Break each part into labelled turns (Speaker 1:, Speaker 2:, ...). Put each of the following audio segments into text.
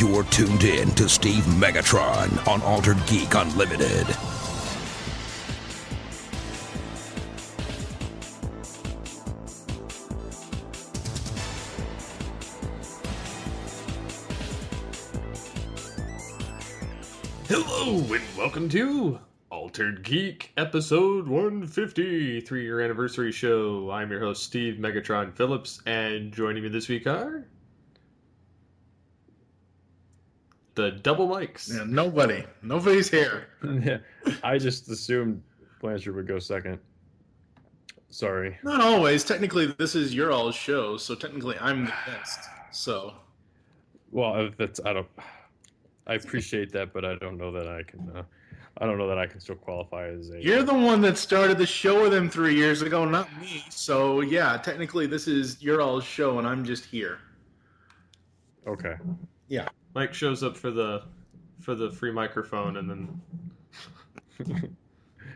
Speaker 1: You're tuned in to Steve Megatron on Altered Geek Unlimited.
Speaker 2: Hello and welcome to Altered Geek episode 150, 3-year anniversary show. I'm your host Steve Megatron Phillips, and joining me this week are the double mics.
Speaker 3: Yeah, nobody's here.
Speaker 4: Yeah, I just assumed Blanchard would go second. Sorry.
Speaker 3: Not always. Technically, this is your all's show, so technically I'm the guest. So,
Speaker 4: Well, I appreciate that, but I don't know that I can. I don't know that I can still qualify as a.
Speaker 3: you're the one that started the show with him 3 years ago, not me. So yeah, technically this is your all's show, and I'm just here.
Speaker 4: Okay.
Speaker 3: Yeah.
Speaker 2: Mike shows up for the free microphone, and then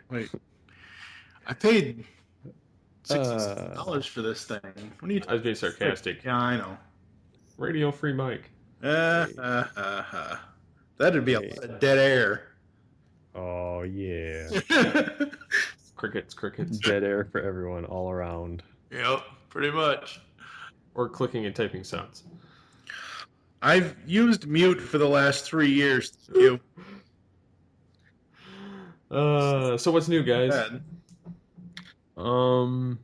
Speaker 3: Wait, I paid $60 for this thing. What are you?
Speaker 2: I was being sarcastic.
Speaker 3: Yeah, I know.
Speaker 2: Radio free mic.
Speaker 3: That'd be a lot of dead air.
Speaker 4: Oh yeah.
Speaker 2: Crickets.
Speaker 4: Dead air for everyone all around.
Speaker 3: Yep, pretty much.
Speaker 2: Or clicking and typing sounds.
Speaker 3: I've used mute for the last 3 years. You.
Speaker 2: So what's new, guys?
Speaker 4: I'm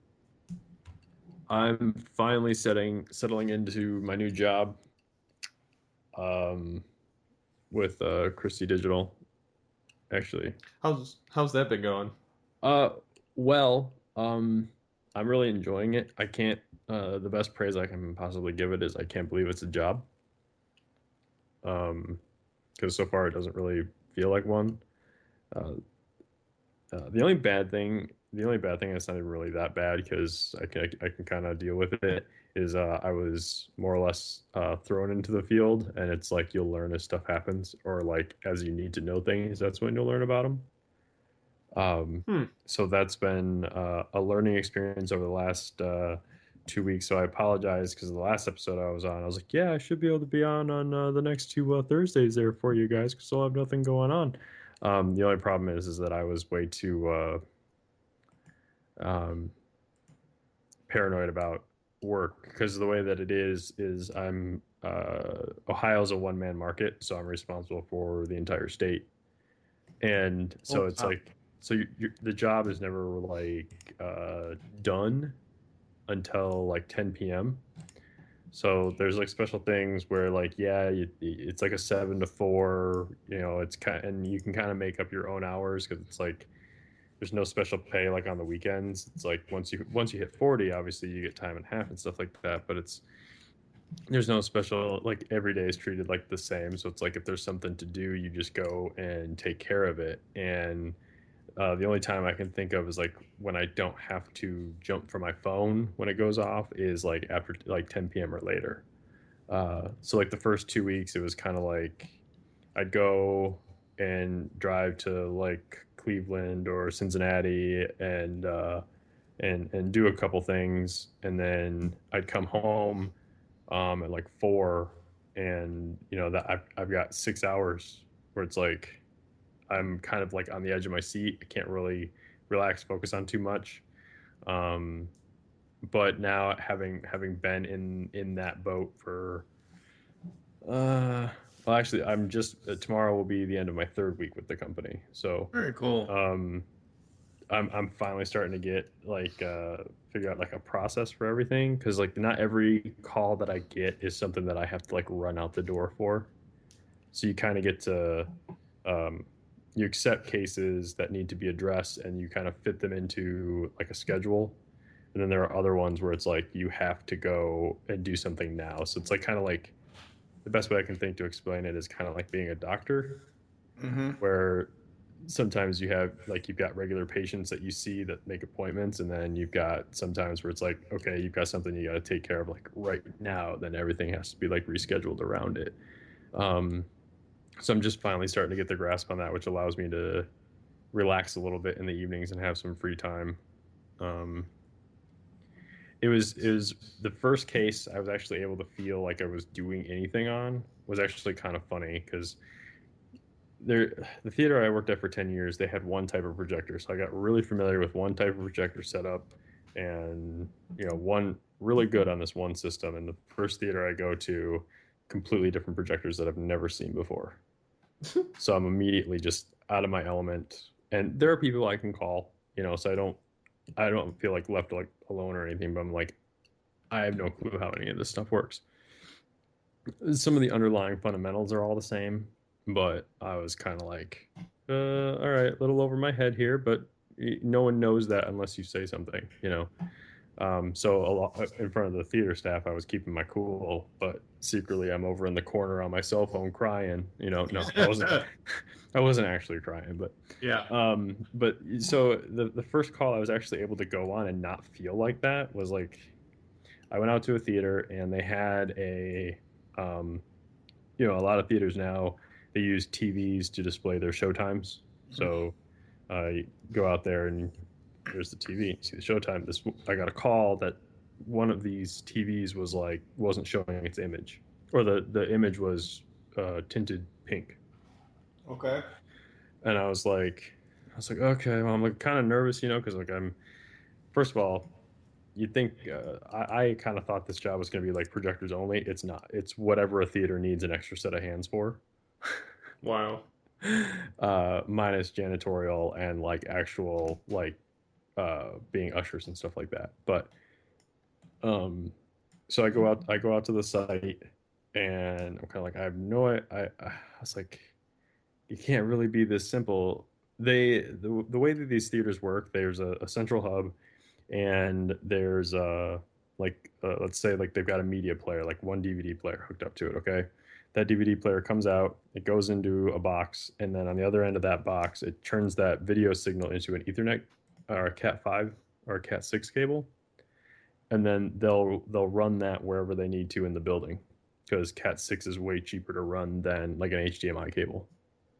Speaker 4: finally settling into my new job. With Christie Digital, actually.
Speaker 2: How's that been going?
Speaker 4: Well, I'm really enjoying it. I can't. The best praise I can possibly give it is I can't believe it's a job. Because so far it doesn't really feel like one. The only bad thing that's not even really that bad because I can kind of deal with it is I was more or less thrown into the field, and it's like you'll learn as stuff happens, or like as you need to know things, that's when you'll learn about them. So that's been a learning experience over the last 2 weeks. So I apologize because the last episode I was like, yeah, I should be able to be on the next two Thursdays there for you guys because I'll have nothing going on. The only problem is that I was way too paranoid about work because the way that it is I'm Ohio's a one-man market, so I'm responsible for the entire state, and so the job is never like done until like 10 p.m. So there's like special things where like it's like a 7 to 4, it's and you can kind of make up your own hours because it's like there's no special pay like on the weekends. It's like once you hit 40, obviously you get time and a half and stuff like that, but there's no special, like every day is treated like the same. So it's like if there's something to do, you just go and take care of it. And the only time I can think of is like when I don't have to jump for my phone when it goes off is like after like 10 p.m. or later. So like the first 2 weeks, it was kind of like I'd go and drive to like Cleveland or Cincinnati and do a couple things, and then I'd come home at like 4, and that I've got 6 hours where it's like I'm kind of like on the edge of my seat. I can't really relax, focus on too much. But now having been in that boat for well, actually, I'm just tomorrow will be the end of my 3rd week with the company. So
Speaker 3: Very cool.
Speaker 4: I'm finally starting to get like figure out like a process for everything, because like not every call that I get is something that I have to like run out the door for. So you kind of get to you accept cases that need to be addressed, and you kind of fit them into like a schedule. And then there are other ones where it's like you have to go and do something now. So it's like kind of like the best way I can think to explain it is kind of like being a doctor, where sometimes you've got regular patients that you see that make appointments, and then you've got sometimes where it's like, okay, you've got something you got to take care of like right now, then everything has to be like rescheduled around it. So I'm just finally starting to get the grasp on that, which allows me to relax a little bit in the evenings and have some free time. it was the first case I was actually able to feel like I was doing anything on was actually kind of funny because the theater I worked at for 10 years, they had one type of projector. So I got really familiar with one type of projector setup and, one really good on this one system. And the first theater I go to, completely different projectors that I've never seen before. So I'm immediately just out of my element. And there are people I can call, so I don't feel like left like alone or anything, but I'm like, I have no clue how any of this stuff works. Some of the underlying fundamentals are all the same, but I was kind of like, all right, a little over my head here, but no one knows that unless you say something, So a lot in front of the theater staff, I was keeping my cool, but secretly I'm over in the corner on my cell phone crying. No, I wasn't. I wasn't actually crying, but
Speaker 3: Yeah.
Speaker 4: But so the first call I was actually able to go on and not feel like that was like, I went out to a theater and they had a lot of theaters now they use TVs to display their showtimes. So you go out there and there's the TV. You see the showtime. I got a call that one of these TVs wasn't showing its image, or the image was tinted pink.
Speaker 3: Okay.
Speaker 4: And I was like, okay, well, I'm like kind of nervous, because first of all, you'd think I kind of thought this job was going to be like projectors only. It's not. It's whatever a theater needs an extra set of hands for.
Speaker 2: Wow.
Speaker 4: Minus janitorial and like actual like being ushers and stuff like that. But so I go out to the site and I'm kind of like, I have no I was like, it can't really be this simple. The way that these theaters work, there's a central hub and there's let's say like they've got a media player, like one DVD player hooked up to it. Okay, that DVD player comes out, it goes into a box, and then on the other end of that box, it turns that video signal into an Ethernet or a Cat5 or a Cat6 cable, and then they'll run that wherever they need to in the building, because Cat6 is way cheaper to run than like an HDMI cable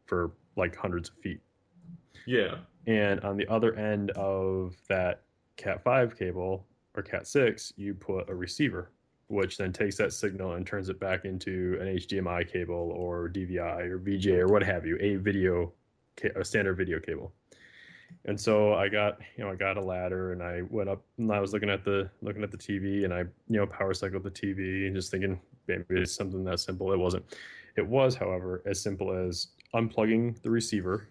Speaker 4: for like hundreds of feet.
Speaker 2: Yeah.
Speaker 4: And on the other end of that Cat5 cable or Cat6, you put a receiver, which then takes that signal and turns it back into an HDMI cable or DVI or VGA or what have you, a standard video cable. And so I got a ladder and I went up and I was looking at the TV and I, power cycled the TV and just thinking maybe it's something that simple. It wasn't. It was, however, as simple as unplugging the receiver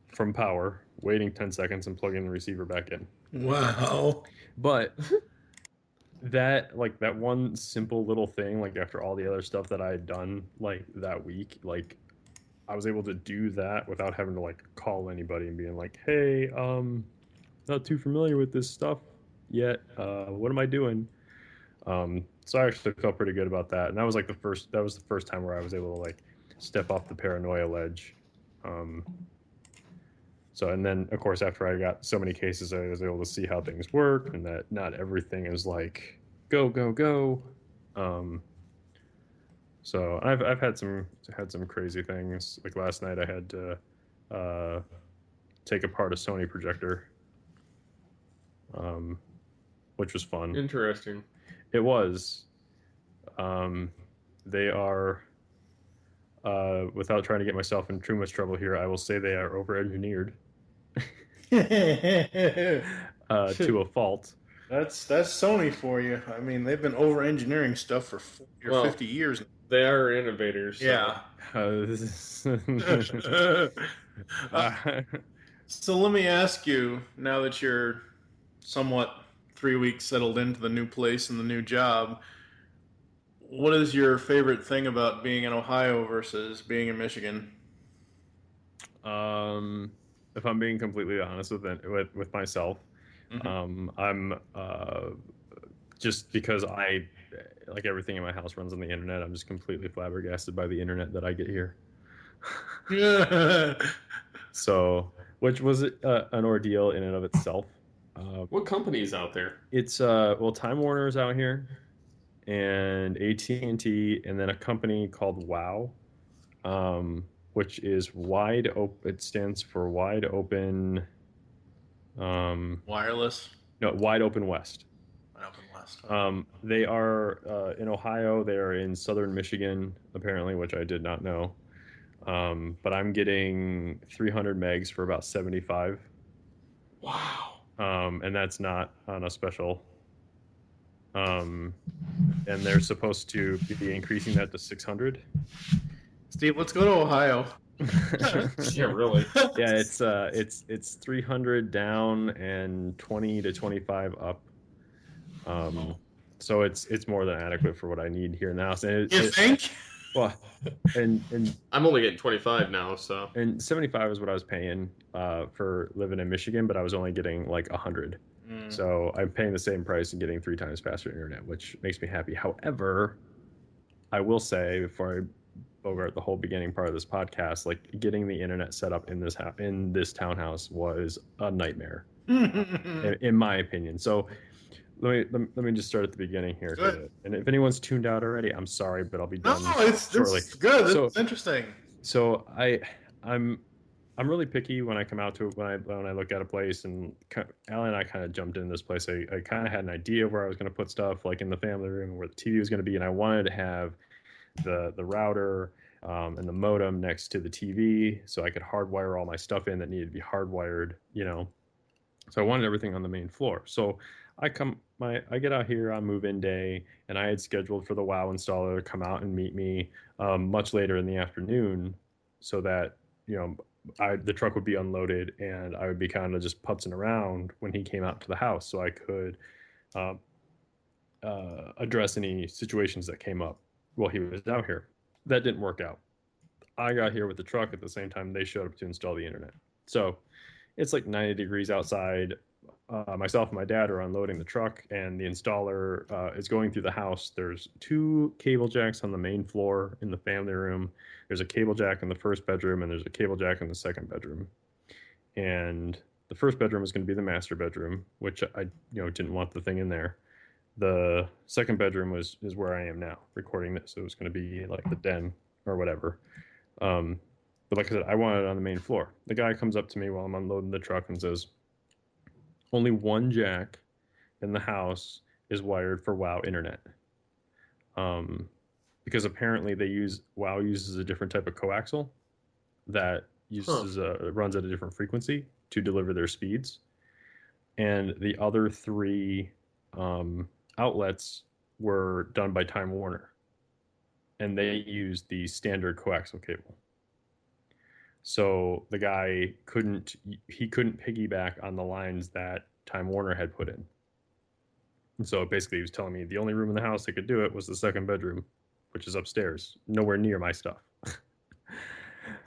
Speaker 4: from power, waiting 10 seconds and plugging the receiver back in.
Speaker 3: Wow.
Speaker 4: But that one simple little thing, like after all the other stuff that I had done like that week, like I was able to do that without having to like call anybody and being like, hey, not too familiar with this stuff yet. What am I doing? So I actually felt pretty good about that. And that was the first time where I was able to like step off the paranoia ledge. So, and then of course, after I got so many cases, I was able to see how things work and that not everything is like go, go, go. So I've had some crazy things. Like last night I had to take apart a Sony projector, which was fun.
Speaker 2: Interesting.
Speaker 4: It was. They are, without trying to get myself in too much trouble here, I will say they are over-engineered to a fault.
Speaker 3: That's Sony for you. I mean, they've been over-engineering stuff for 40 or 50 years.
Speaker 2: They are innovators. So.
Speaker 3: Yeah. So let me ask you, now that you're somewhat 3 weeks settled into the new place and the new job, what is your favorite thing about being in Ohio versus being in Michigan?
Speaker 4: If I'm being completely honest with myself, I'm just because I like everything in my house runs on the internet. I'm just completely flabbergasted by the internet that I get here. So, which was an ordeal in and of itself.
Speaker 2: What company is out there?
Speaker 4: It's Time Warner is out here, and AT&T, and then a company called WOW, which is wide open. It stands for Wide Open
Speaker 3: Wireless.
Speaker 4: No, Wide Open West.
Speaker 3: Wide Open West.
Speaker 4: They are in Ohio. They are in southern Michigan, apparently, which I did not know. But I'm getting 300 megs for about 75.
Speaker 2: Wow.
Speaker 4: And that's not on a special. And they're supposed to be increasing that to 600.
Speaker 3: Steve, let's go to Ohio.
Speaker 2: Yeah, really.
Speaker 4: Yeah, it's 300 down and 20 to 25 up. So it's more than adequate for what I need here now. So
Speaker 3: You think?
Speaker 4: Well, and
Speaker 2: I'm only getting 25 now, so.
Speaker 4: and 75 is what I was paying for living in Michigan, but I was only getting like 100. So I'm paying the same price and getting 3 times faster internet, which makes me happy. However, I will say before I bogart the whole beginning part of this podcast, like getting the internet set up in this townhouse was a nightmare, in my opinion. So let me just start at the beginning here. And if anyone's tuned out already, I'm sorry, but I'll be done shortly.
Speaker 3: It's good.
Speaker 4: So,
Speaker 3: it's interesting.
Speaker 4: So I'm really picky when I come out to it, when I look at a place, and Alan and I kind of jumped in this place. I kind of had an idea of where I was going to put stuff, like in the family room where the TV was going to be, and I wanted to have the router and the modem next to the TV so I could hardwire all my stuff in that needed to be hardwired, So I wanted everything on the main floor. So I get out here on move-in day, and I had scheduled for the WoW installer to come out and meet me much later in the afternoon, so that the truck would be unloaded and I would be kind of just putzing around when he came out to the house, so I could address any situations that came up while he was out here. That didn't work out. I got here with the truck at the same time they showed up to install the internet. So it's like 90 degrees outside. Myself and my dad are unloading the truck, and the installer is going through the house. There's 2 cable jacks on the main floor in the family room. There's a cable jack in the first bedroom, and there's a cable jack in the second bedroom. And the first bedroom is going to be the master bedroom, which I didn't want the thing in there. The second bedroom is where I am now recording this. So it was going to be like the den or whatever. But like I said, I wanted it on the main floor. The guy comes up to me while I'm unloading the truck and says, only one jack in the house is wired for WoW internet. Because apparently WoW uses a different type of coaxial that runs at a different frequency to deliver their speeds. And the other 3 outlets were done by Time Warner, and they used the standard coaxial cable. So the guy couldn't piggyback on the lines that Time Warner had put in. And so basically he was telling me the only room in the house that could do it was the second bedroom, which is upstairs, nowhere near my stuff.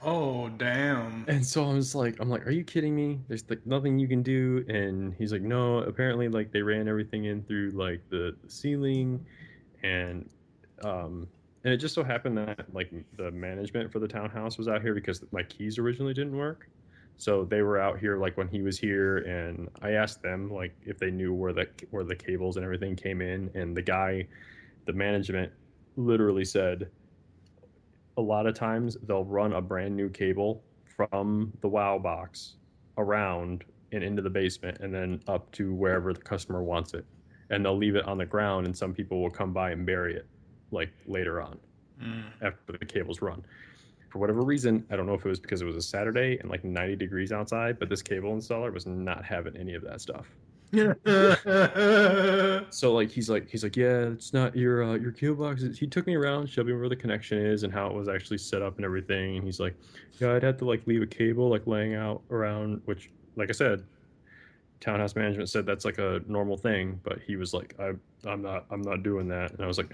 Speaker 3: Oh, damn.
Speaker 4: And so I'm like, are you kidding me? There's like nothing you can do. And he's like, no, apparently like they ran everything in through like the ceiling, and it just so happened that like the management for the townhouse was out here because my keys originally didn't work. So they were out here like when he was here, and I asked them like if they knew where the cables and everything came in, and the management literally said a lot of times they'll run a brand new cable from the WoW box around and into the basement and then up to wherever the customer wants it, and they'll leave it on the ground, and some people will come by and bury it like later on after the cables run. For whatever reason, I don't know if it was because it was a Saturday and like 90 degrees outside, but this cable installer was not having any of that stuff. So like he's like, yeah, it's not your cable box. He took me around, showed me where the connection is and how it was actually set up and everything. And he's like, yeah, I'd have to like leave a cable like laying out around, which, like I said, townhouse management said that's like a normal thing, but he was like, I'm not doing that. And I was like,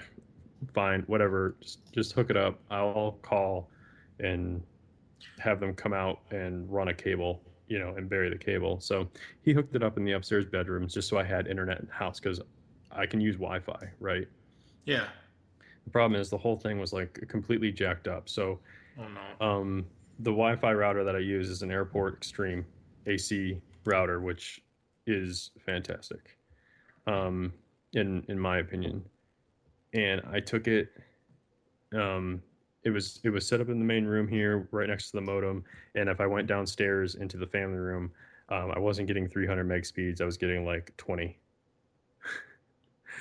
Speaker 4: fine, whatever, just hook it up. I'll call and have them come out and run a cable, and bury the cable. So he hooked it up in the upstairs bedrooms just so I had internet in the house, because I can use Wi-Fi, right?
Speaker 3: Yeah.
Speaker 4: The problem is the whole thing was like completely jacked up. So the Wi-Fi router that I use is an Airport Extreme AC router, which is fantastic, in my opinion. And I took it. It was set up in the main room here, right next to the modem. And if I went downstairs into the family room, I wasn't getting 300 meg speeds. I was getting like 20.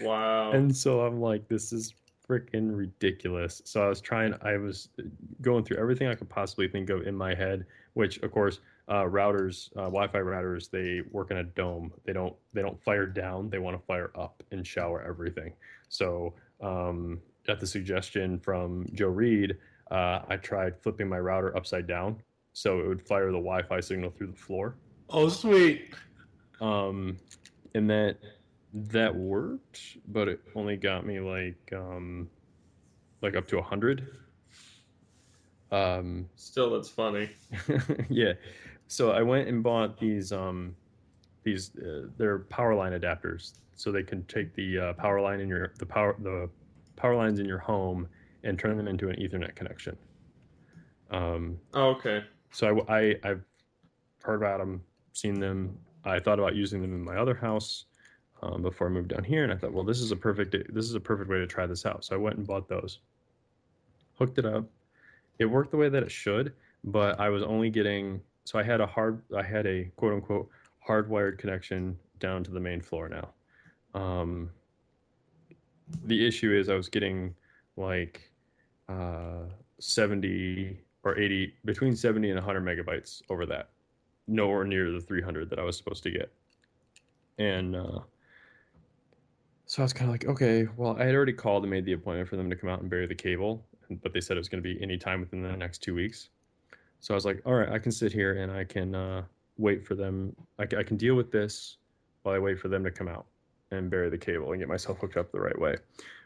Speaker 2: Wow.
Speaker 4: And so I'm like, this is freaking ridiculous. So I was going through everything I could possibly think of in my head, which of course, routers, Wi-Fi routers, they work in a dome. They don't fire down. They want to fire up and shower everything. So at the suggestion from Joe Reed, I tried flipping my router upside down so it would fire the Wi-Fi signal through the floor.
Speaker 3: Oh, sweet.
Speaker 4: And that worked, but it only got me like up to 100.
Speaker 2: Still, that's funny.
Speaker 4: Yeah. So I went and bought these they're power line adapters, so they can take the power line in the power lines in your home and turn them into an Ethernet connection.
Speaker 2: Oh, okay.
Speaker 4: So I've heard about them, seen them. I thought about using them in my other house before I moved down here, and I thought, well, this is a perfect way to try this out. So I went and bought those, hooked it up. It worked the way that it should, but I was only getting, so I had a quote unquote hardwired connection down to the main floor now. The issue is I was getting like 70 or 80, between 70 and 100 megabytes over that, nowhere near the 300 that I was supposed to get. And so I was kind of like, okay, well, I had already called and made the appointment for them to come out and bury the cable, but they said it was going to be any time within the next 2 weeks. So I was like, all right, I can sit here and I can wait for them. I can deal with this while I wait for them to come out and bury the cable and get myself hooked up the right way.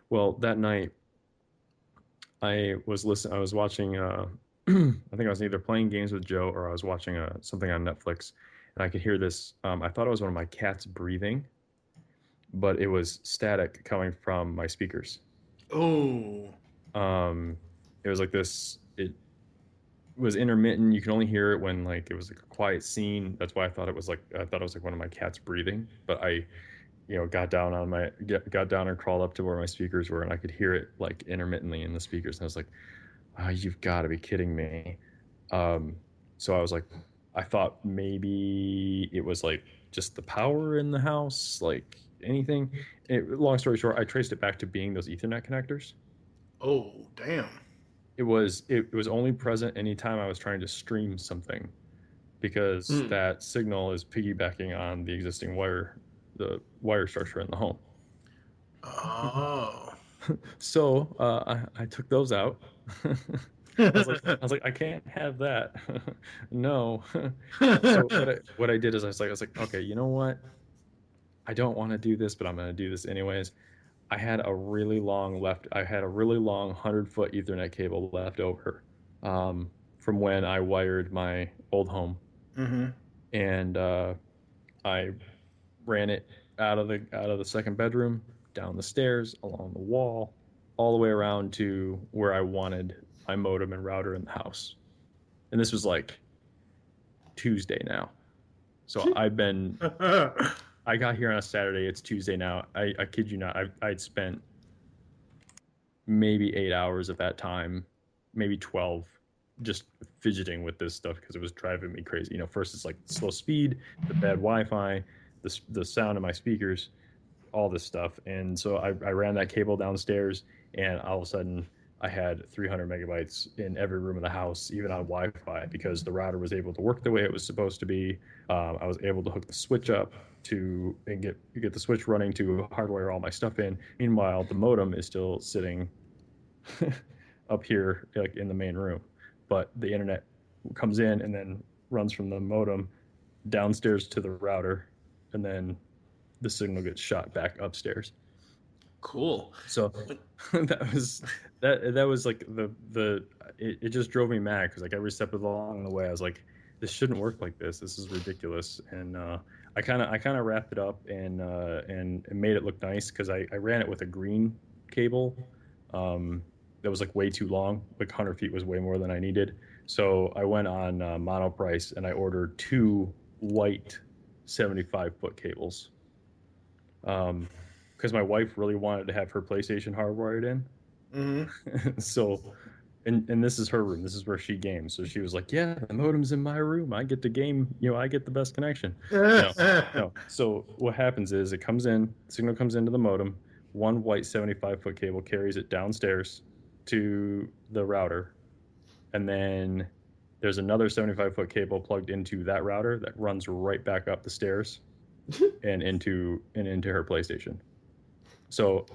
Speaker 4: Well, that night I was watching, I think I was either playing games with Joe or I was watching something on Netflix, and I could hear this. I thought it was one of my cats breathing, but it was static coming from my speakers.
Speaker 3: Oh.
Speaker 4: It was like this. It was intermittent. You could only hear it when like it was like a quiet scene. That's why I thought it was like one of my cats breathing. But I, got down and crawled up to where my speakers were, and I could hear it like intermittently in the speakers. And I was like, oh, you've got to be kidding me. So I was like, I thought maybe it was like just the power in the house, like anything. Long story short, I traced it back to being those Ethernet connectors.
Speaker 3: Oh, damn.
Speaker 4: It was only present anytime I was trying to stream something, because that signal is piggybacking on the existing the wire structure in the home.
Speaker 3: Oh.
Speaker 4: So I took those out. I was like, I can't have that. No. So what I did is I was like, okay, you know what? I don't want to do this, but I'm going to do this anyways. I had a really long 100-foot Ethernet cable left over from when I wired my old home.
Speaker 3: Mm-hmm.
Speaker 4: And I ran it out of the second bedroom, down the stairs, along the wall, all the way around to where I wanted my modem and router in the house. And this was like Tuesday now. So I got here on a Saturday. It's Tuesday now. I kid you not. I'd spent maybe 8 hours of that time, maybe 12, just fidgeting with this stuff because it was driving me crazy. First it's like slow speed, the bad Wi-Fi, the sound of my speakers, all this stuff. And so I ran that cable downstairs, and all of a sudden I had 300 megabytes in every room of the house, even on Wi-Fi, because the router was able to work the way it was supposed to be. I was able to hook the switch up and get the switch running to hardwire all my stuff in. Meanwhile, the modem is still sitting up here, like in the main room, but the internet comes in and then runs from the modem downstairs to the router, and then the signal gets shot back upstairs.
Speaker 3: Cool.
Speaker 4: So that was like it just drove me mad, because like every step along the way I was like, this shouldn't work like this. This is ridiculous. And I kind of wrapped it up and made it look nice, because I ran it with a green cable that was like way too long. Like 100 feet was way more than I needed. So I went on Monoprice and I ordered 2 white 75-foot cables. Because my wife really wanted to have her PlayStation hardwired in.
Speaker 3: Mm-hmm.
Speaker 4: So and this is her room. This is where she games. So she was like, "Yeah, the modem's in my room. I get to game. I get the best connection." No. So what happens is it comes in, signal comes into the modem. One white 75-foot cable carries it downstairs to the router, and then there's another 75-foot cable plugged into that router that runs right back up the stairs and into her PlayStation. So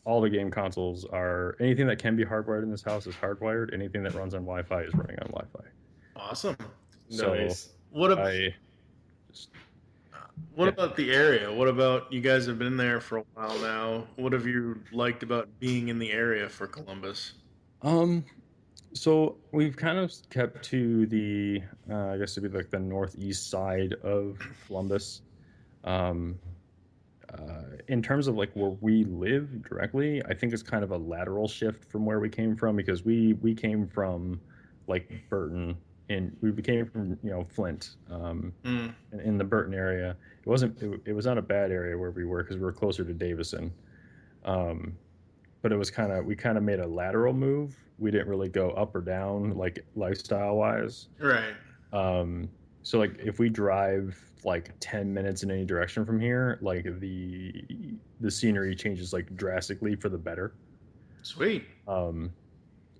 Speaker 4: all the game consoles are anything that can be hardwired in this house is hardwired. Anything that runs on Wi-Fi is running on Wi-Fi.
Speaker 3: Awesome.
Speaker 2: Nice.
Speaker 3: What about
Speaker 4: I
Speaker 3: what about the area? What about you guys have been there for a while now? What have you liked about being in the area for Columbus?
Speaker 4: So we've kind of kept to the I guess it'd be like the northeast side of Columbus. Um, in terms of like where we live directly, I think it's kind of a lateral shift from where we came from because we came from like Burton and we came from Flint in the Burton area. It was not a bad area where we were because we were closer to Davison. But it was we kind of made a lateral move. We didn't really go up or down like lifestyle wise.
Speaker 3: Right.
Speaker 4: So like if we drive like 10 minutes in any direction from here, like the scenery changes like drastically for the better.
Speaker 3: Sweet.
Speaker 4: And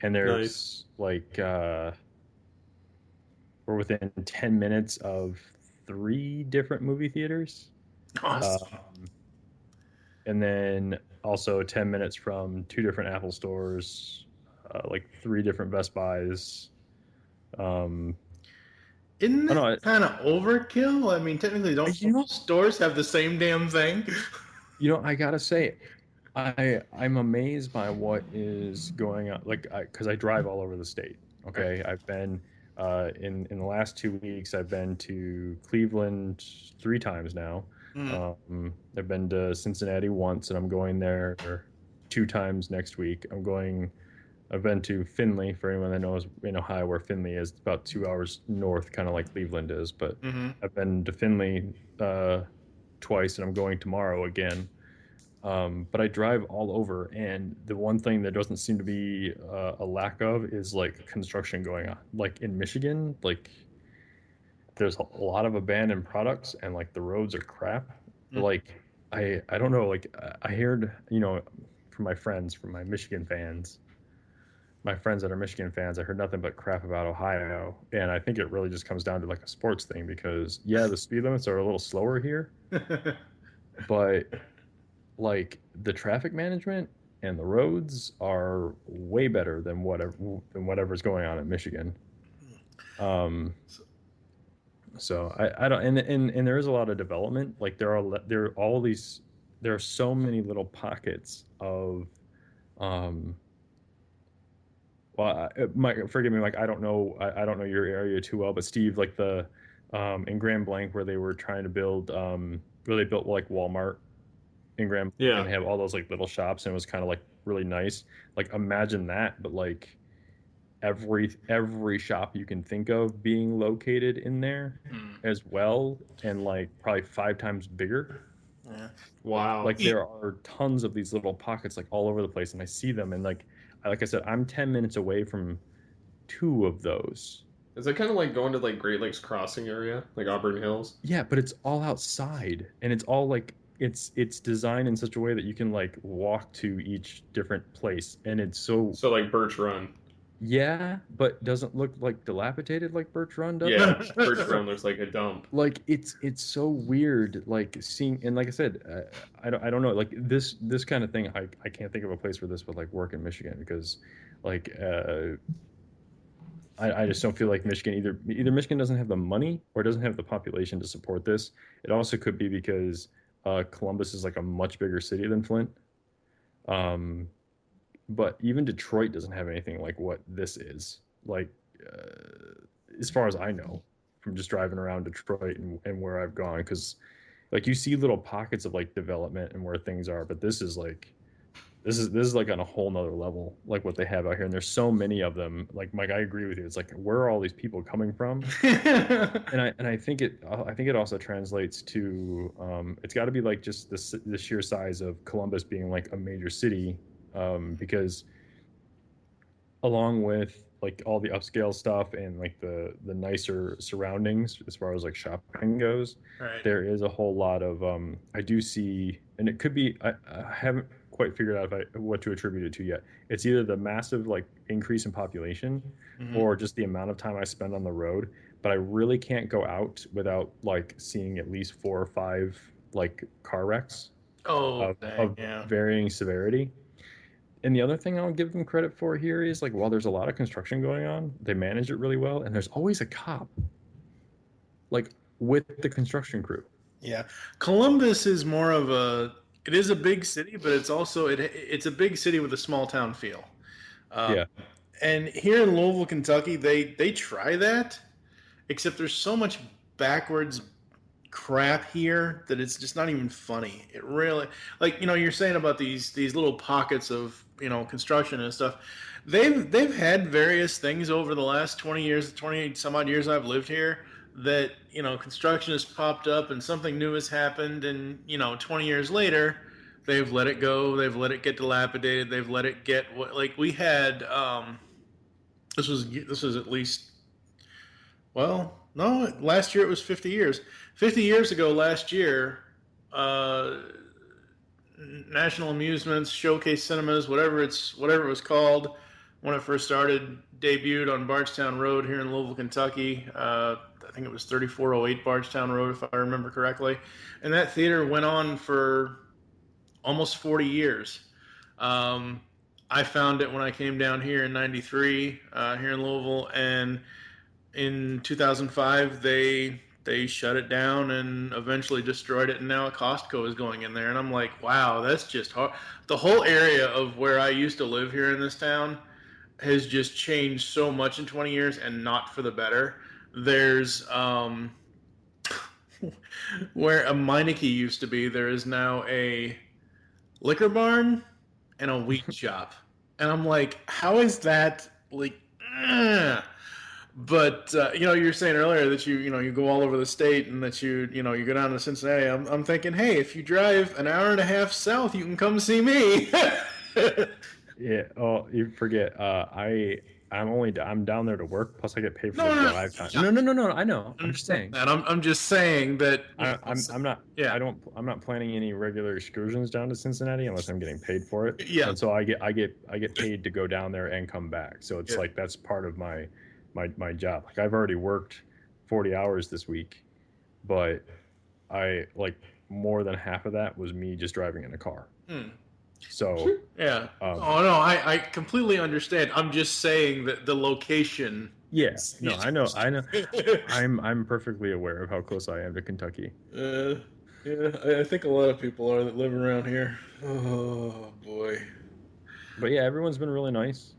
Speaker 4: there's like we're within 10 minutes of 3 different movie theaters.
Speaker 3: Awesome.
Speaker 4: And then also 10 minutes from 2 different Apple stores, like 3 different Best Buys.
Speaker 3: Isn't that kind of overkill? I mean, technically, don't stores have the same damn thing?
Speaker 4: I gotta say, I'm amazed by what is going on. Like, because I drive all over the state. Okay, right. I've been in the last 2 weeks. I've been to Cleveland 3 times now. I've been to Cincinnati once, and I'm going there 2 times next week. I've been to Findlay, for anyone that knows in Ohio where Findlay is. It's about 2 hours north, kind of like Cleveland is. But I've been to Findlay twice, and I'm going tomorrow again. But I drive all over, and the one thing that doesn't seem to be a lack of is like construction going on. Like in Michigan, like there's a lot of abandoned products, and like the roads are crap. Like I don't know. Like I heard from my friends, from my Michigan fans. My friends that are Michigan fans, I heard nothing but crap about Ohio, and I think it really just comes down to like a sports thing because the speed limits are a little slower here, but like the traffic management and the roads are way better than whatever's going on in Michigan. So I don't and there is a lot of development. Like there are so many little pockets of well, forgive me, like I don't know your area too well, but Steve, like the in Grand Blanc where they were trying to build where they built like Walmart in Grand Blanc and have all those like little shops, and it was kind of like really nice. Like imagine that, but like every shop you can think of being located in there as well, and like probably 5 times bigger.
Speaker 3: Yeah.
Speaker 2: Wow.
Speaker 4: Like there are tons of these little pockets like all over the place, and I see them, and like I said, I'm 10 minutes away from 2 of those.
Speaker 2: Is that kind of like going to like Great Lakes Crossing area, like Auburn Hills?
Speaker 4: Yeah, but it's all outside, and it's all like it's designed in such a way that you can like walk to each different place, and it's so
Speaker 2: like Birch Run.
Speaker 4: Yeah, but doesn't look like dilapidated like Birch Run does.
Speaker 2: Yeah, Birch Run looks like a dump.
Speaker 4: Like it's so weird, like seeing, and like I said, I don't know, like this kind of thing. I can't think of a place where this would like work in Michigan because, like, I just don't feel like Michigan either Michigan doesn't have the money or doesn't have the population to support this. It also could be because Columbus is like a much bigger city than Flint. But even Detroit doesn't have anything like what this is. Like, as far as I know, from just driving around Detroit and where I've gone, because like you see little pockets of like development and where things are, but this is like on a whole nother level, like what they have out here. And there's so many of them. Like Mike, I agree with you. It's like where are all these people coming from? and I think it also translates to it's got to be like just the sheer size of Columbus being like a major city. Because along with like all the upscale stuff and like the nicer surroundings as far as like shopping goes,
Speaker 3: Right.
Speaker 4: there is a whole lot of I do see, and it could be I haven't quite figured out what to attribute it to yet. It's either the massive like increase in population
Speaker 3: Mhm.
Speaker 4: or just the amount of time I spend on the road. But I really can't go out without like seeing at least 4 or 5 like car wrecks
Speaker 3: Oh, dang,
Speaker 4: of
Speaker 3: yeah.
Speaker 4: varying severity. And the other thing I'll give them credit for here is like while there's a lot of construction going on, they manage it really well, and there's always a cop like with the construction crew.
Speaker 3: Yeah. Columbus is more of it is a big city, but it's also it's a big city with a small town feel. Um,
Speaker 4: Yeah.
Speaker 3: and here in Louisville, Kentucky, they try that, except there's so much backwards crap here that it's just not even funny. It really, like, you're saying about these little pockets of, construction and stuff. They've had various things over the last 20 years, 20 some odd years I've lived here, that, construction has popped up and something new has happened, and 20 years later they've let it go, they've let it get dilapidated, they've let it get like we had this was at least, well, no, last year it was 50 years. 50 years ago last year, National Amusements, Showcase Cinemas, whatever it was called, when it first started, debuted on Bardstown Road here in Louisville, Kentucky. I think it was 3408 Bardstown Road, if I remember correctly. And that theater went on for almost 40 years. I found it when I came down here in '93 here in Louisville, and in 2005 they shut it down and eventually destroyed it, and now a Costco is going in there, and I'm like, wow, that's just hard. The whole area of where I used to live here in this town has just changed so much in 20 years, and not for the better. There's where a Meineke used to be, there is now a liquor barn and a wheat shop, and I'm like, how is that like? But you were saying earlier that you go all over the state, and that you go down to Cincinnati. I'm thinking, hey, if you drive an hour and a half south, you can come see me.
Speaker 4: Yeah. Oh, you forget. I'm down there to work. Plus, I get paid for
Speaker 3: No,
Speaker 4: the
Speaker 3: no, no.
Speaker 4: drive time. No. I know. I'm just saying.
Speaker 3: And I'm just saying that
Speaker 4: I'm not.
Speaker 3: Yeah.
Speaker 4: I'm not planning any regular excursions down to Cincinnati unless I'm getting paid for it.
Speaker 3: Yeah.
Speaker 4: And so I get paid to go down there and come back. So it's
Speaker 3: Yeah.
Speaker 4: like that's part of my job. Like I've already worked 40 hours this week, but I like more than half of that was me just driving in a car. So
Speaker 3: yeah. Oh no, I completely understand. I'm just saying that the location.
Speaker 4: yeah, no, I know. I'm perfectly aware of how close I am to Kentucky.
Speaker 3: Yeah, I think a lot of people are that live around here. Oh boy.
Speaker 4: But yeah, everyone's been really nice.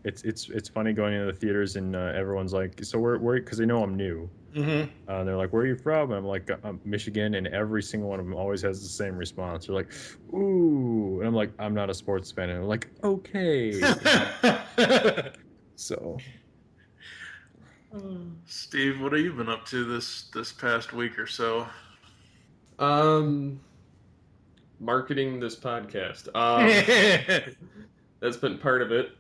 Speaker 4: It's funny going into the theaters and everyone's like, so where because they know I'm new.
Speaker 3: Mm-hmm.
Speaker 4: They're like, where are you from? And I'm like, Michigan, and every single one of them always has the same response. They're like, ooh, and I'm like, I'm not a sports fan, and they're like, okay. So,
Speaker 3: Steve, what have you been up to this past week or so?
Speaker 2: Marketing this podcast. That's been part of it.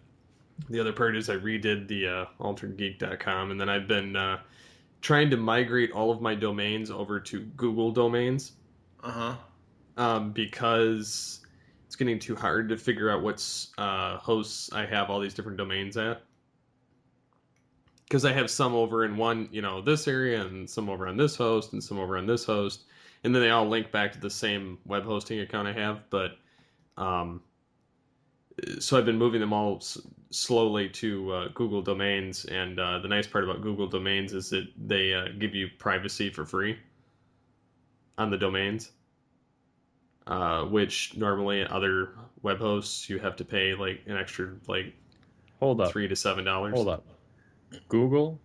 Speaker 2: The other part is I redid the alteredgeek.com, and then I've been trying to migrate all of my domains over to Google domains. Because it's getting too hard to figure out what's hosts I have all these different domains at. Because I have some over in one, this area, and some over on this host, and some over on this host, and then they all link back to the same web hosting account I have. But so I've been moving them all slowly to Google domains, and the nice part about Google domains is that they give you privacy for free on the domains, which normally other web hosts you have to pay like an extra
Speaker 4: hold up,
Speaker 2: $3 to $7.
Speaker 4: Hold up, Google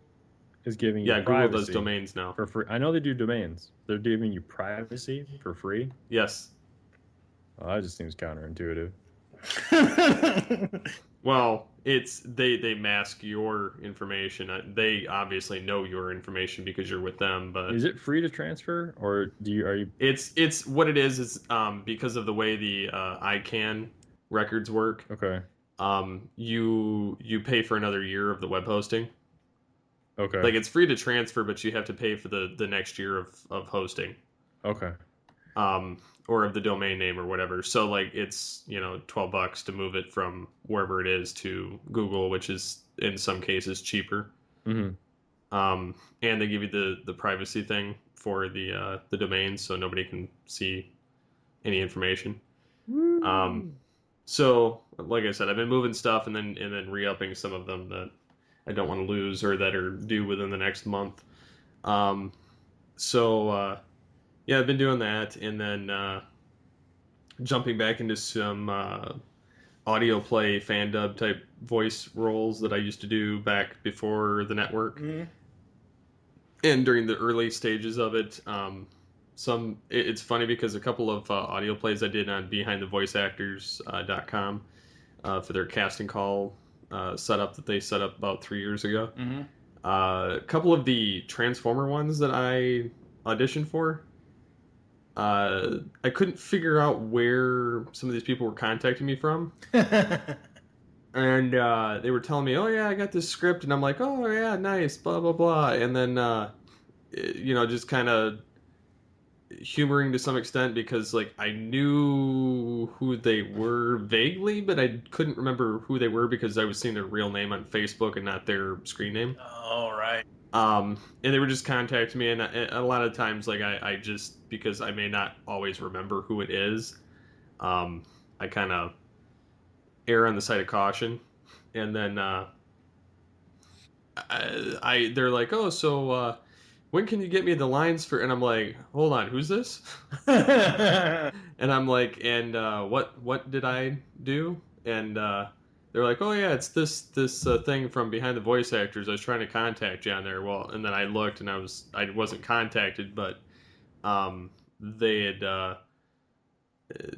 Speaker 4: is giving you
Speaker 2: Google does domains now
Speaker 4: for free. I know they do domains. They're giving you privacy for free.
Speaker 2: Yes.
Speaker 4: Well, that just seems counterintuitive.
Speaker 2: Well, it's they mask your information. They obviously know your information because you're with them. But
Speaker 4: is it free to transfer, or are you?
Speaker 2: It's what it is. It's because of the way the ICANN records work.
Speaker 4: Okay.
Speaker 2: you pay for another year of the web hosting.
Speaker 4: Okay.
Speaker 2: Like, it's free to transfer, but you have to pay for the next year of hosting.
Speaker 4: Okay.
Speaker 2: Or of the domain name or whatever. So like it's, $12 to move it from wherever it is to Google, which is in some cases cheaper.
Speaker 4: Mm-hmm.
Speaker 2: And they give you the privacy thing for the domain, so nobody can see any information. So like I said, I've been moving stuff and then re-upping some of them that I don't want to lose or that are due within the next month. Yeah, I've been doing that, and then jumping back into some audio play fan dub type voice roles that I used to do back before the network, and during the early stages of it. It's funny because a couple of audio plays I did on BehindTheVoiceActors.com for their casting call setup that they set up about 3 years ago.
Speaker 3: Mm-hmm.
Speaker 2: A couple of the Transformer ones that I auditioned for. I couldn't figure out where some of these people were contacting me from. And they were telling me, oh, yeah, I got this script. And I'm like, oh, yeah, nice, blah, blah, blah. And then, just kind of humoring to some extent because, like, I knew who they were vaguely, but I couldn't remember who they were because I was seeing their real name on Facebook and not their screen name.
Speaker 3: Oh, right.
Speaker 2: And they were just contacting me, and a lot of times, like, I just, because I may not always remember who it is, I kind of err on the side of caution. And then they're like, oh, so when can you get me the lines for? And I'm like, hold on, who's this? And I'm like, and what did I do? And they're like, oh yeah, it's this thing from Behind the Voice Actors. I was trying to contact you on there. Well, and then I looked and I wasn't contacted, but they had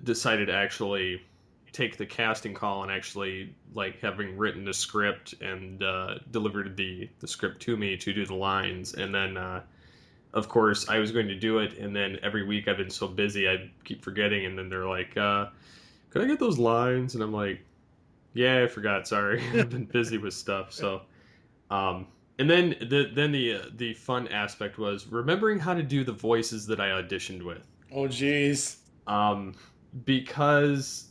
Speaker 2: decided to actually take the casting call and actually, like, having written the script and delivered the script to me to do the lines. And then of course I was going to do it, and then every week I've been so busy I keep forgetting, and then they're like, could I get those lines? And I'm like, yeah, I forgot, sorry. I've been busy with stuff. So and then the fun aspect was remembering how to do the voices that I auditioned with.
Speaker 3: Oh, jeez.
Speaker 2: Because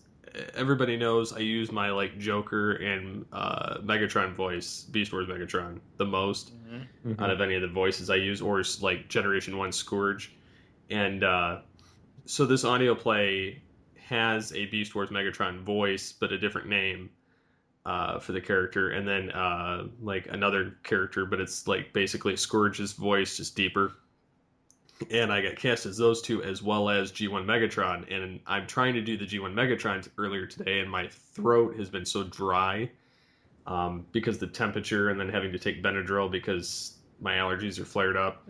Speaker 2: everybody knows I use my, like, Joker and Megatron voice, Beast Wars Megatron, the most out of any of the voices I use, or like Generation 1 Scourge. And so this audio play has a Beast Wars Megatron voice, but a different name for the character, and then like another character, but it's like basically Scourge's voice, just deeper. And I got cast as those two, as well as G1 Megatron. And I'm trying to do the G1 Megatron earlier today, and my throat has been so dry because the temperature, and then having to take Benadryl because my allergies are flared up.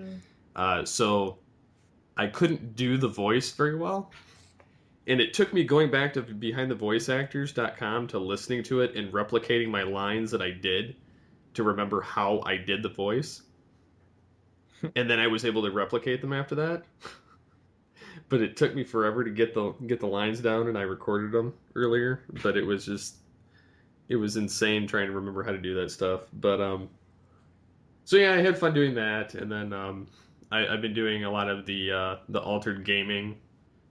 Speaker 2: So I couldn't do the voice very well. And it took me going back to BehindTheVoiceActors.com to listening to it and replicating my lines that I did to remember how I did the voice. And then I was able to replicate them after that. But it took me forever to get the lines down, and I recorded them earlier. But it was insane trying to remember how to do that stuff. But so yeah, I had fun doing that, and then I've been doing a lot of the Altered Gaming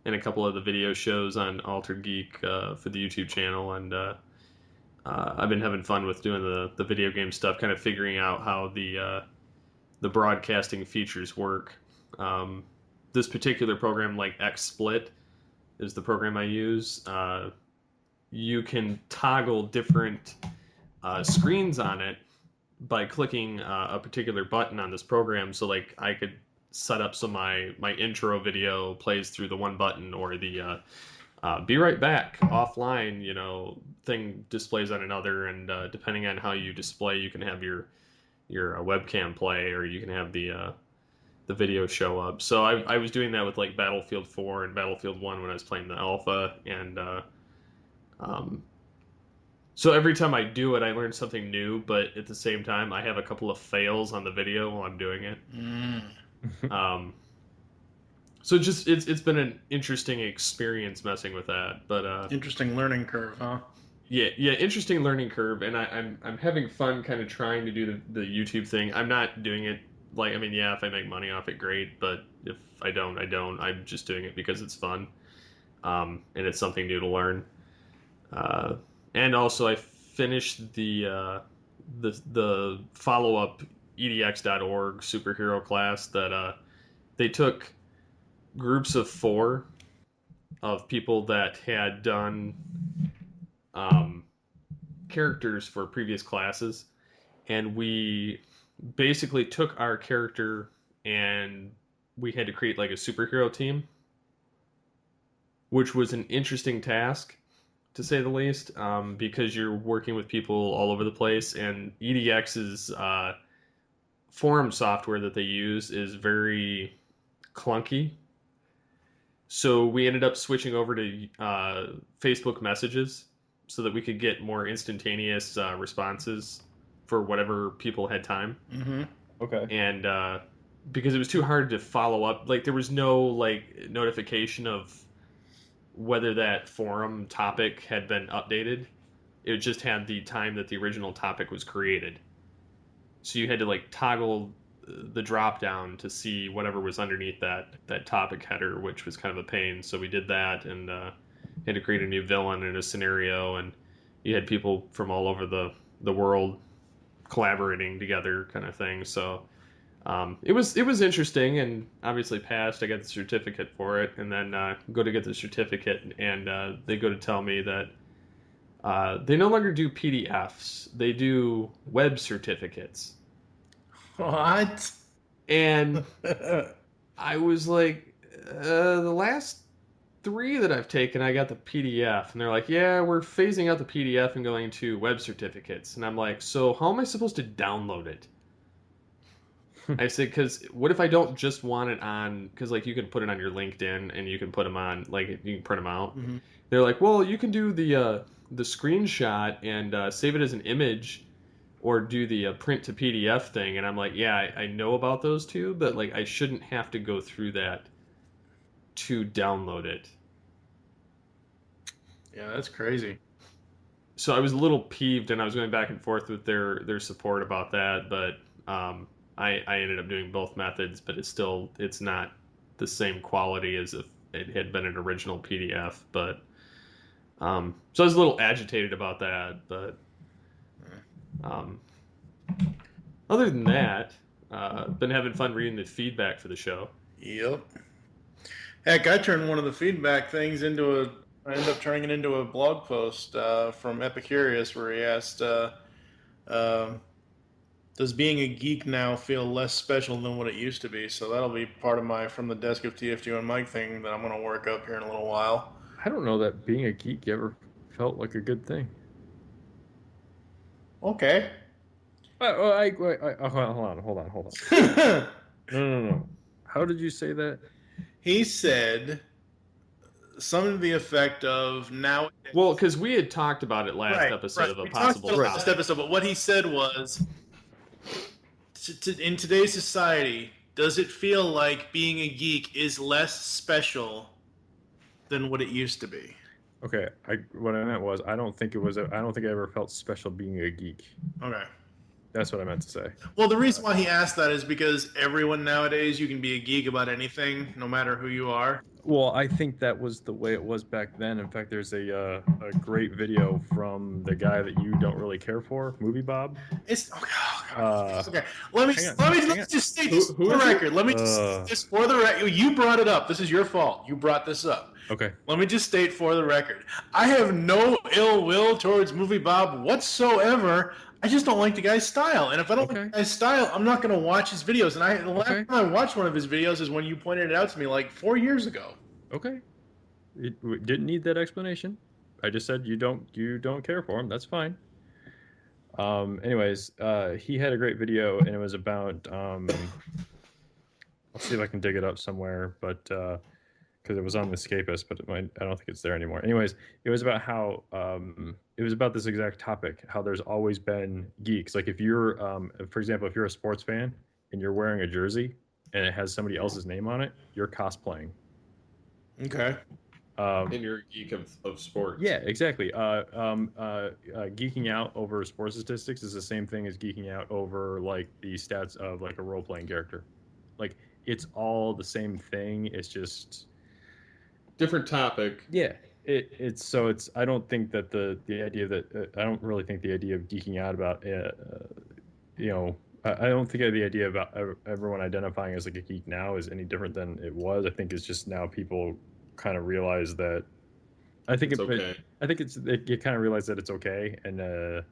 Speaker 2: and a couple of the video shows on Altered Geek for the YouTube channel, and I've been having fun with doing the video game stuff, kind of figuring out how the broadcasting features work. This particular program, like XSplit, is the program I use. You can toggle different screens on it by clicking a particular button on this program. So, like, I could set up so my intro video plays through the one button, or the be right back offline thing displays on another, and depending on how you display, you can have your webcam play, or you can have the video show up. So I was doing that with, like, Battlefield 4 and Battlefield 1 when I was playing the alpha, and so every time I do it, I learn something new, but at the same time, I have a couple of fails on the video while I'm doing it. So it's been an interesting experience messing with that, but
Speaker 3: Interesting learning curve, huh?
Speaker 2: Yeah, interesting learning curve, and I'm having fun kind of trying to do the YouTube thing. I'm not doing it like, I mean, yeah, if I make money off it, great, but if I don't, I don't. I'm just doing it because it's fun, and it's something new to learn. Uh, and also, I finished the follow up edx.org superhero class that they took groups of 4 of people that had done um, characters for previous classes, and we basically took our character and we had to create like a superhero team, which was an interesting task to say the least, because you're working with people all over the place, and EDX's forum software that they use is very clunky. So we ended up switching over to Facebook messages so that we could get more instantaneous responses for whatever people had time.
Speaker 3: Mm-hmm.
Speaker 4: Okay.
Speaker 2: And because it was too hard to follow up, like there was no like notification of whether that forum topic had been updated. It just had the time that the original topic was created. So you had to like toggle the drop down to see whatever was underneath that topic header, which was kind of a pain. So we did that, and had to create a new villain in a scenario, and you had people from all over the world collaborating together, kind of thing. So it was interesting, and obviously passed. I got the certificate for it, and then go to get the certificate, and they go to tell me that they no longer do PDFs; they do web certificates.
Speaker 3: What?
Speaker 2: And I was like, the last 3 that I've taken, I got the PDF. And they're like, yeah, we're phasing out the PDF and going to web certificates. And I'm like, so how am I supposed to download it? I said, because what if I don't just want it on, because like you can put it on your LinkedIn and you can put them on, like you can print them out.
Speaker 3: Mm-hmm.
Speaker 2: They're like, well, you can do the screenshot and save it as an image, or do the print to PDF thing. And I'm like, yeah, I know about those two, but like I shouldn't have to go through that to download it.
Speaker 3: Yeah, that's crazy.
Speaker 2: So I was a little peeved, and I was going back and forth with their support about that, but I ended up doing both methods, but it's not the same quality as if it had been an original PDF. But so I was a little agitated about that, but other than that, been having fun reading the feedback for the show.
Speaker 3: Yep. Heck, I turned one of the feedback things I ended up turning it into a blog post from Epicurious, where he asked, does being a geek now feel less special than what it used to be? So that'll be part of my From the Desk of TFG and Mike thing that I'm going to work up here in a little while.
Speaker 4: I don't know that being a geek ever felt like a good thing.
Speaker 3: Okay.
Speaker 4: Hold on. No. How did you say that?
Speaker 3: He said something to the effect of now.
Speaker 2: Well, because we had talked about it last episode of a possible topic.
Speaker 3: Last episode, but what he said was, in today's society, does it feel like being a geek is less special than what it used to be?
Speaker 4: Okay, what I meant was I don't think I ever felt special being a geek.
Speaker 3: Okay.
Speaker 4: That's what I meant to say.
Speaker 3: Well, the reason why he asked that is because everyone nowadays, you can be a geek about anything, no matter who you are.
Speaker 4: Well, I think that was the way it was back then. In fact, there's a great video from the guy that you don't really care for, Movie Bob.
Speaker 3: It's okay. Let me just state this for the record. Let me just state this for the record. You brought it up. This is your fault. You brought this up.
Speaker 4: Okay.
Speaker 3: Let me just state for the record. I have no ill will towards Movie Bob whatsoever. I just don't like the guy's style. And if I don't like the guy's style, I'm not going to watch his videos. And the last time I watched one of his videos is when you pointed it out to me like 4 years ago.
Speaker 4: Okay. It didn't need that explanation. I just said you don't care for him. That's fine. Anyways, he had a great video, and it was about I'll see if I can dig it up somewhere, but because it was on the Escapist, but I don't think it's there anymore. Anyways, it was about how it was about this exact topic, how there's always been geeks. Like if you're, for example, if you're a sports fan and you're wearing a jersey and it has somebody else's name on it, you're cosplaying.
Speaker 3: Okay.
Speaker 2: And you're a geek of sports.
Speaker 4: Yeah, exactly. Geeking out over sports statistics is the same thing as geeking out over like the stats of like a role playing character. Like it's all the same thing. It's just
Speaker 2: Different topic.
Speaker 4: yeah. It's I don't think that the idea that I don't really think the idea of geeking out about I don't think the idea about everyone identifying as like a geek now is any different than it was. I think it's just now people kind of realize that. I think
Speaker 2: it's okay.
Speaker 4: I think you kind of realize that it's okay, and I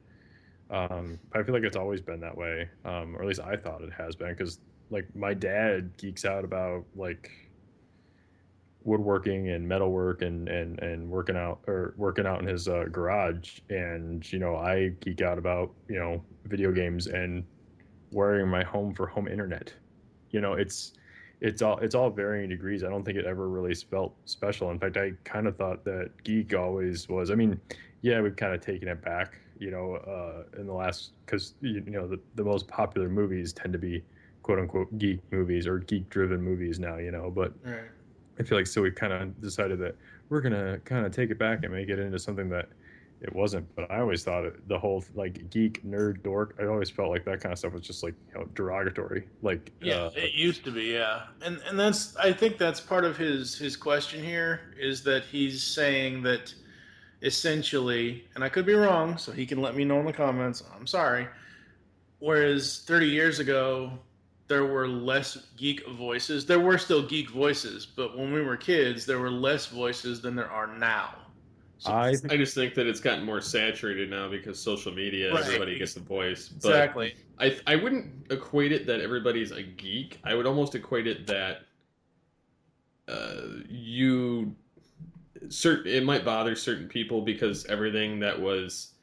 Speaker 4: feel like it's always been that way, or at least I thought it has been, because like my dad geeks out about like woodworking and metalwork and working out in his garage, and I geek out about video games and wiring my home for home internet. It's all varying degrees. I don't think it ever really felt special. In fact, I kind of thought that geek always was. I mean, yeah, we've kind of taken it back, in the last, because the most popular movies tend to be quote unquote geek movies or geek driven movies now, but
Speaker 3: Right.
Speaker 4: I feel like so we've kind of decided that we're gonna kind of take it back and make it into something that it wasn't. But I always thought the whole like geek, nerd, dork, I always felt like that kind of stuff was just like derogatory. Like
Speaker 3: It used to be, yeah. And I think that's part of his question here, is that he's saying that essentially, and I could be wrong, so he can let me know in the comments, I'm sorry, whereas 30 years ago there were less geek voices. There were still geek voices, but when we were kids there were less voices than there are now. So
Speaker 2: I just think that it's gotten more saturated now because social media,
Speaker 3: Right.
Speaker 2: everybody gets a voice. But
Speaker 3: exactly.
Speaker 2: I wouldn't equate it that everybody's a geek. I would almost equate it that it might bother certain people because everything that was,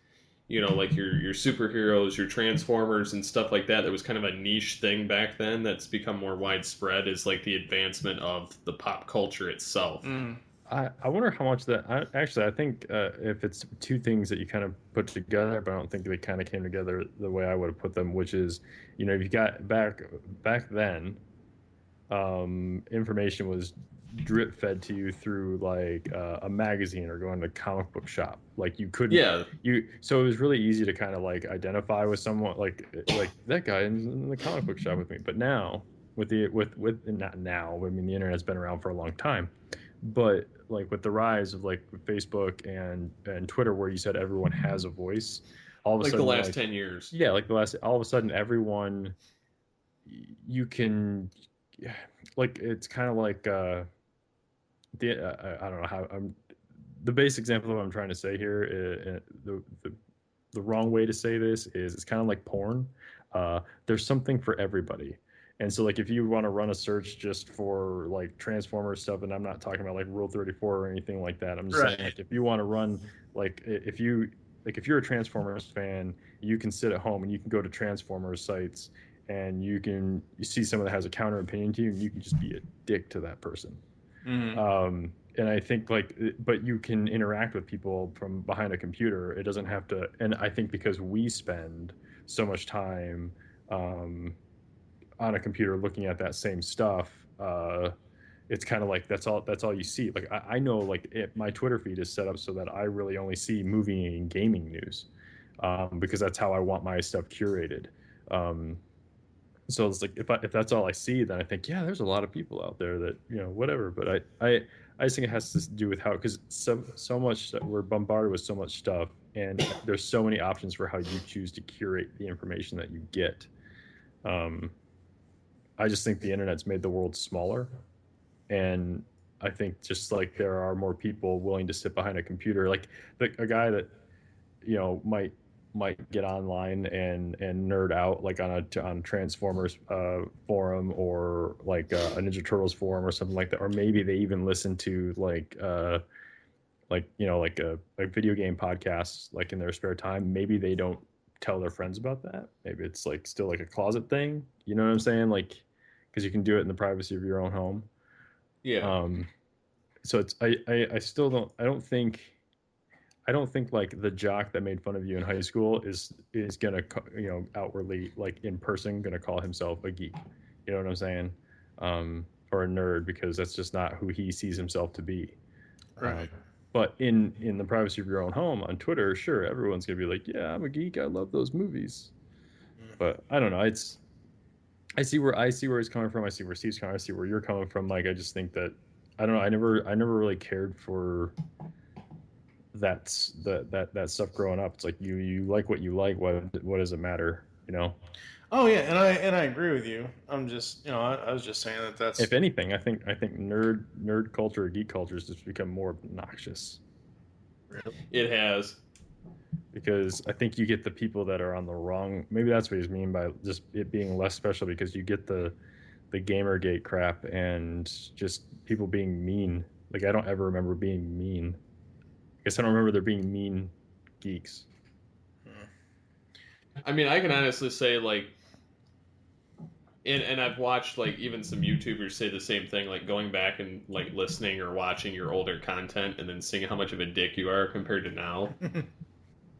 Speaker 2: like your superheroes, your Transformers and stuff like that was kind of a niche thing back then that's become more widespread, is like the advancement of the pop culture itself.
Speaker 3: Mm.
Speaker 4: I wonder how much that I think if it's two things that you kind of put together, but I don't think they kind of came together the way I would have put them, which is, if you got back then, information was drip fed to you through like a magazine or going to a comic book shop. Like you couldn't, so it was really easy to kind of like identify with someone like that guy in the comic book shop with me. But now with not now, I mean the internet's been around for a long time. But like with the rise of like Facebook and Twitter, where you said everyone has a voice, all of a
Speaker 2: like
Speaker 4: sudden,
Speaker 2: the last 10 years.
Speaker 4: Yeah, like all of a sudden, everyone, you can, like, it's kind of like I don't know how the base example of what I'm trying to say here. The wrong way to say this is it's kind of like porn. There's something for everybody. And so, like, if you want to run a search just for like Transformers stuff, and I'm not talking about like Rule 34 or anything like that. I'm just saying, like, if you want to run, like, if you're a Transformers fan, you can sit at home and you can go to Transformers sites and you see someone that has a counter opinion to you, and you can just be a dick to that person.
Speaker 3: Mm-hmm.
Speaker 4: And I think but you can interact with people from behind a computer. It doesn't have to. And I think because we spend so much time on a computer looking at that same stuff, it's kind of like that's all you see. Like I know, like my Twitter feed is set up so that I really only see movie and gaming news, because that's how I want my stuff curated. So it's like if that's all I see, then I think, yeah, there's a lot of people out there that whatever. But I just think it has to do with how, because so much we're bombarded with so much stuff, and there's so many options for how you choose to curate the information that you get. I just think the internet's made the world smaller, and I think just like there are more people willing to sit behind a computer, like a guy that might get online and nerd out like on Transformers forum, or like a Ninja Turtles forum or something like that, or maybe they even listen to like a video game podcast like in their spare time. Maybe they don't tell their friends about that. Maybe it's like still like a closet thing. You know what I'm saying? Like, because you can do it in the privacy of your own home.
Speaker 2: Yeah.
Speaker 4: So it's I still don't think like the jock that made fun of you in high school is gonna outwardly, like in person, gonna call himself a geek. You know what I'm saying? Or a nerd, because that's just not who he sees himself to be.
Speaker 3: Right.
Speaker 4: But in the privacy of your own home on Twitter, sure, everyone's gonna be like, "Yeah, I'm a geek. I love those movies." But I don't know. I see where he's coming from. I see where Steve's coming. I see where you're coming from, Mike. I just think that I don't know. I never really cared for that stuff growing up. It's like you like what you like. What does it matter? You know.
Speaker 3: Oh yeah, and I agree with you. I'm just I was just saying that's
Speaker 4: If anything, I think nerd culture, geek culture has just become more obnoxious.
Speaker 2: It has.
Speaker 4: Because I think you get the people that are on the wrong. Maybe that's what he's mean by just it being less special, because you get the Gamergate crap and just people being mean. Like I don't ever remember being mean. I guess I don't remember there being mean geeks.
Speaker 2: I mean, I can honestly say, like, and I've watched, like, even some YouTubers say the same thing, like, going back and, like, listening or watching your older content and then seeing how much of a dick you are compared to now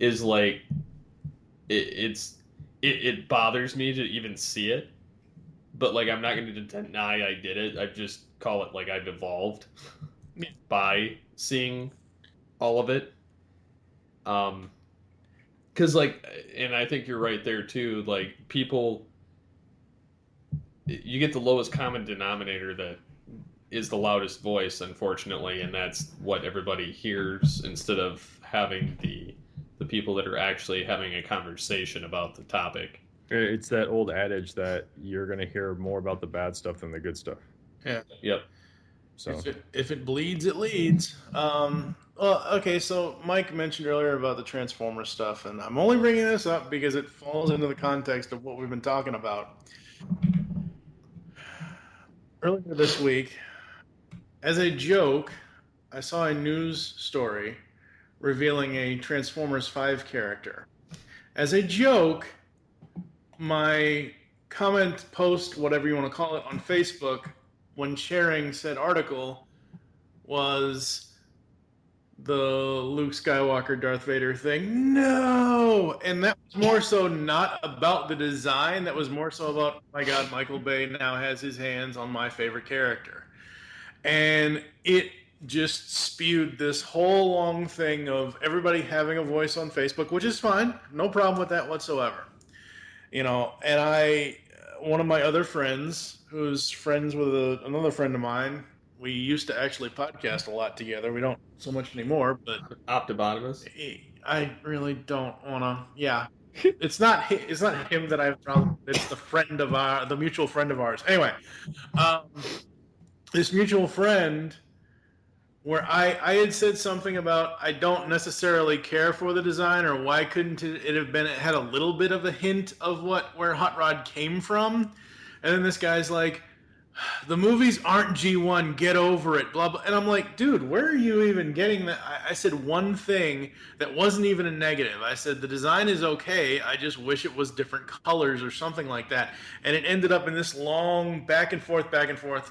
Speaker 2: is, like, it bothers me to even see it. But, like, I'm not going to deny I did it. I just call it, like, I've evolved by seeing all of it. Because, like, and I think you're right there, too, like, people, you get the lowest common denominator that is the loudest voice, unfortunately, and that's what everybody hears instead of having the people that are actually having a conversation about the topic.
Speaker 4: It's that old adage that you're going to hear more about the bad stuff than the good stuff.
Speaker 3: Yeah.
Speaker 2: Yep.
Speaker 4: So
Speaker 3: if it bleeds, it leads. Well, okay. So Mike mentioned earlier about the Transformers stuff, and I'm only bringing this up because it falls into the context of what we've been talking about. Earlier this week, as a joke, I saw a news story revealing a Transformers 5 character. As a joke, my comment, post, whatever you want to call it, on Facebook when sharing said article was the Luke Skywalker Darth Vader thing. No! And that was more so not about the design. That was more so about, oh my God, Michael Bay now has his hands on my favorite character. And it just spewed this whole long thing of everybody having a voice on Facebook, which is fine. No problem with that whatsoever. And one of my other friends, who's friends with another friend of mine, we used to actually podcast a lot together. We don't so much anymore, but
Speaker 2: Optibotimus.
Speaker 3: I really don't want to. Yeah, it's not him that I have problem. It's the mutual friend of ours. Anyway, this mutual friend, where I had said something about I don't necessarily care for the design, or why couldn't it have been? It had a little bit of a hint of where Hot Rod came from, and then this guy's like, the movies aren't G1, get over it, blah blah. And I'm like, dude, where are you even getting that? I said one thing that wasn't even a negative. I said the design is okay, I just wish it was different colors or something like that. And it ended up in this long back and forth.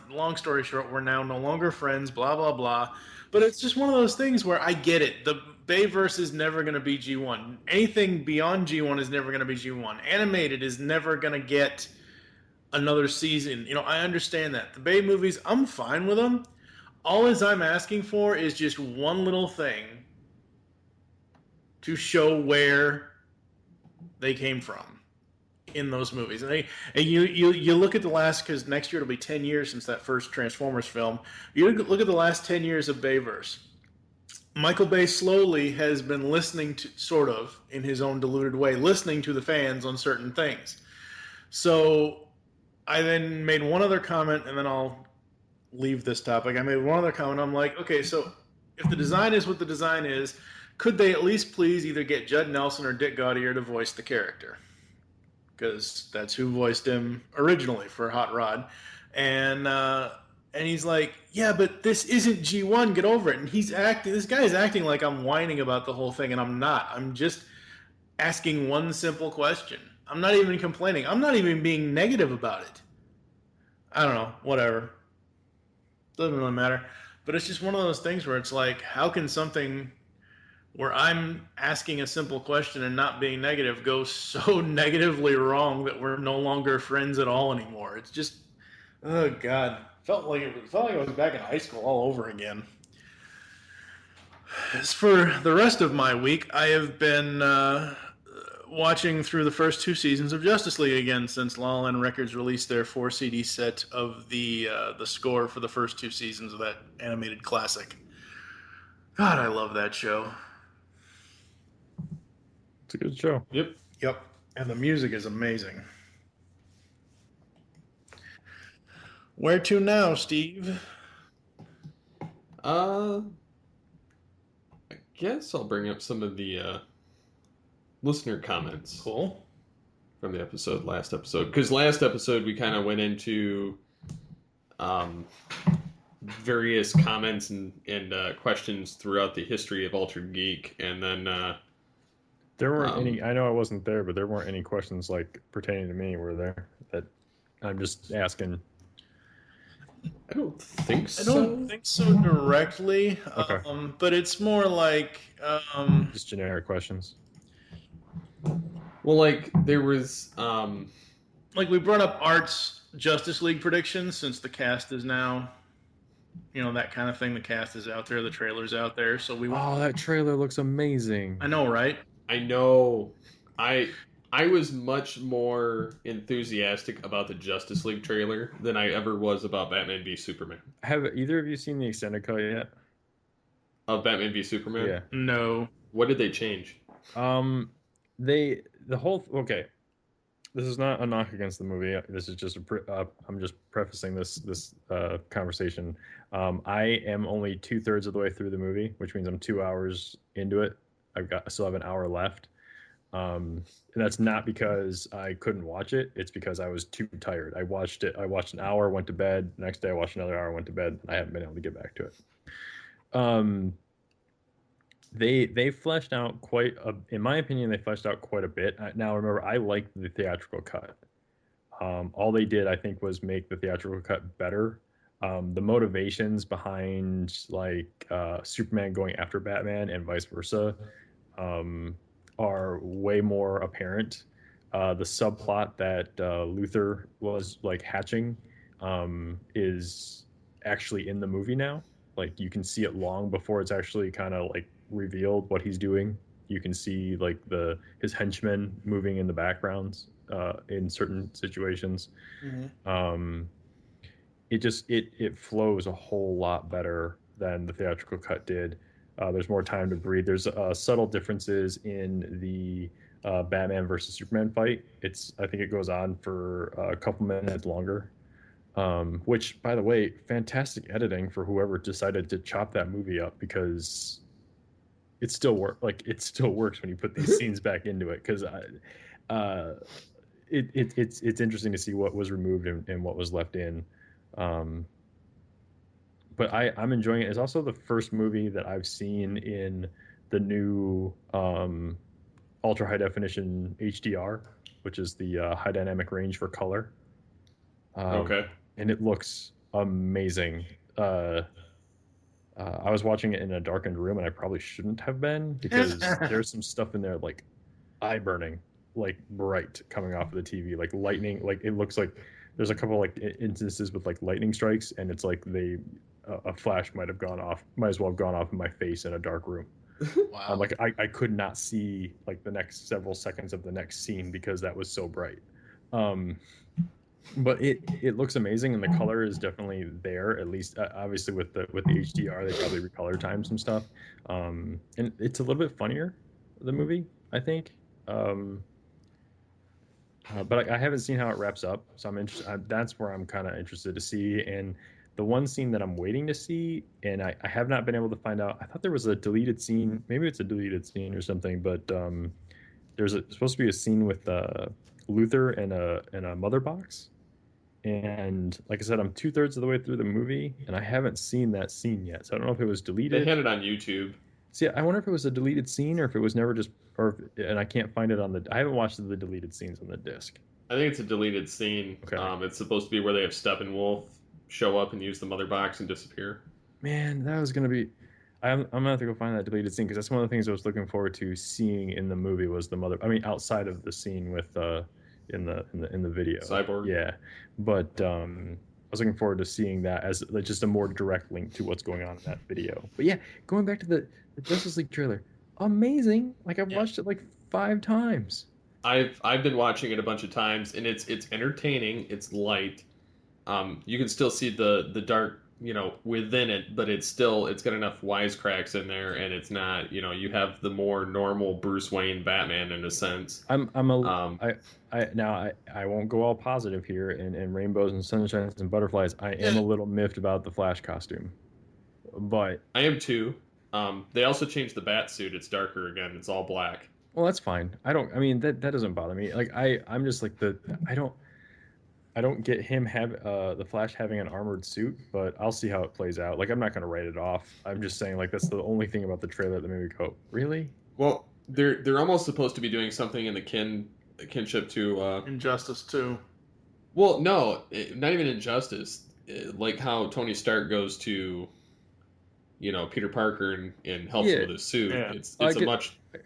Speaker 3: Long story short, we're now no longer friends, blah blah blah. But it's just one of those things where I get it. The Bayverse is never going to be G1. Anything beyond G1 is never going to be G1. Animated is never going to get another season. I understand that. The Bay movies, I'm fine with them. All I'm asking for is just one little thing to show where they came from in those movies. And you look at the last, because next year it'll be 10 years since that first Transformers film. You look at the last 10 years of Bayverse. Michael Bay slowly has been listening to, sort of, in his own deluded way, listening to the fans on certain things. So I then made one other comment, and then I'll leave this topic. I made one other comment. I'm like, okay, so if the design is what the design is, could they at least please either get Judd Nelson or Dick Gaudier to voice the character? Because that's who voiced him originally for Hot Rod. And he's like, yeah, but this isn't G1, get over it. And this guy is acting like I'm whining about the whole thing, and I'm not. I'm just asking one simple question. I'm not even complaining. I'm not even being negative about it. I don't know. Whatever. Doesn't really matter. But it's just one of those things where it's like, how can something where I'm asking a simple question and not being negative go so negatively wrong that we're no longer friends at all anymore? It's just, oh God. Felt like I was back in high school all over again. As for the rest of my week, I have been watching through the first 2 seasons of Justice League again since La La Land Records released their 4 CD set of the score for the first 2 seasons of that animated classic. God, I love that show.
Speaker 4: It's a good show.
Speaker 2: Yep.
Speaker 3: Yep, and the music is amazing. Where to now, Steve?
Speaker 2: I guess I'll bring up some of the listener comments
Speaker 3: Cool.
Speaker 2: from the last episode. Because last episode we kind of went into various comments and questions throughout the history of Altered Geek, and then
Speaker 4: There weren't any. I know I wasn't there, but there weren't any questions like pertaining to me. Were there? That I'm just asking.
Speaker 2: I don't think so.
Speaker 3: I don't think so directly,
Speaker 4: Okay.
Speaker 3: but it's more like
Speaker 4: Just generic questions.
Speaker 2: Well, like there was
Speaker 3: like we brought up Art's Justice League predictions since the cast is now, that kind of thing. The cast is out there, the trailer's out there, so we.
Speaker 4: Oh, that trailer looks amazing.
Speaker 3: I know, right?
Speaker 2: I know. I was much more enthusiastic about the Justice League trailer than I ever was about Batman v Superman.
Speaker 4: Have either of you seen the extended cut yet?
Speaker 2: Of Batman v Superman?
Speaker 4: Yeah.
Speaker 3: No.
Speaker 2: What did they change?
Speaker 4: Okay. This is not a knock against the movie. This is just I'm just prefacing this conversation. I am only 2/3 of the way through the movie, which means I'm 2 hours into it. I still have an hour left. And that's not because I couldn't watch it. It's because I was too tired. I watched an hour, went to bed. Next day I watched another hour, went to bed. I haven't been able to get back to it. They fleshed out in my opinion, they fleshed out quite a bit. Now remember, I liked the theatrical cut. All they did, I think, was make the theatrical cut better. The motivations behind Superman going after Batman and vice versa are way more apparent. The subplot that Luthor was hatching is actually in the movie now. Like you can see it long before it's actually kind of revealed what he's doing. You can see his henchmen moving in the backgrounds in certain situations.
Speaker 3: Mm-hmm.
Speaker 4: It flows a whole lot better than the theatrical cut did. There's more time to breathe. There's subtle differences in the Batman versus Superman fight. I think it goes on for a couple minutes longer. Which, by the way, fantastic editing for whoever decided to chop that movie up, because it still it still works when you put these scenes back into it. Because it's interesting to see what was removed and what was left in. But I'm enjoying it. It's also the first movie that I've seen in the new ultra high definition HDR, which is the high dynamic range for color.
Speaker 2: Okay.
Speaker 4: And it looks amazing. I was watching it in a darkened room, and I probably shouldn't have been, because there's some stuff in there eye burning, bright, coming off of the TV, lightning. It looks like there's a couple instances with lightning strikes, and it's a flash might as well have gone off in my face in a dark room.
Speaker 3: Wow.
Speaker 4: I could not see the next several seconds of the next scene because that was so bright. But it looks amazing, and the color is definitely there. At least, obviously, with the HDR, they probably recolor time some stuff, and it's a little bit funnier, the movie, I think. But I haven't seen how it wraps up, so I'm interested. That's where I'm kind of interested to see. And the one scene that I'm waiting to see, and I have not been able to find out. I thought there was a deleted scene. Maybe it's a deleted scene or something. But there's supposed to be a scene with Luthor and a mother box. And like I said, I'm 2/3 of the way through the movie, and I haven't seen that scene yet. So I don't know if it was deleted.
Speaker 2: They had it on YouTube.
Speaker 4: See, I wonder if it was a deleted scene, or if it was never and I can't find it I haven't watched the deleted scenes on the disc.
Speaker 2: I think it's a deleted scene.
Speaker 4: Okay.
Speaker 2: It's supposed to be where they have Steppenwolf show up and use the mother box and disappear.
Speaker 4: Man, that was gonna be. I'm gonna have to go find that deleted scene, because that's one of the things I was looking forward to seeing in the movie was the mother. I mean, outside of the scene with in the video.
Speaker 2: Cyborg.
Speaker 4: Yeah, but was looking forward to seeing that as like, just a more direct link to what's going on in that video. But yeah, going back to the Justice League trailer, amazing! Like I've watched it like 5 times.
Speaker 2: I've been watching it a bunch of times, and it's entertaining. It's light. You can still see the dark, within it, but it's got enough wisecracks in there, and it's not, you have the more normal Bruce Wayne Batman in a sense.
Speaker 4: I won't go all positive here and rainbows and sunshines and butterflies. I am a little miffed about the Flash costume, but
Speaker 2: I am too. They also changed the bat suit. It's darker again. It's all black.
Speaker 4: well, that's fine. I mean that doesn't bother me. Like I'm just like I don't get him the Flash having an armored suit, but I'll see how it plays out. Like I'm not gonna write it off. I'm just saying like that's the only thing about the trailer that made me go, really?
Speaker 2: Well, they're almost supposed to be doing something in the kinship to
Speaker 3: Injustice 2.
Speaker 2: Well, no, not even Injustice. Like how Tony Stark goes to, Peter Parker and helps him with his suit.
Speaker 3: Yeah.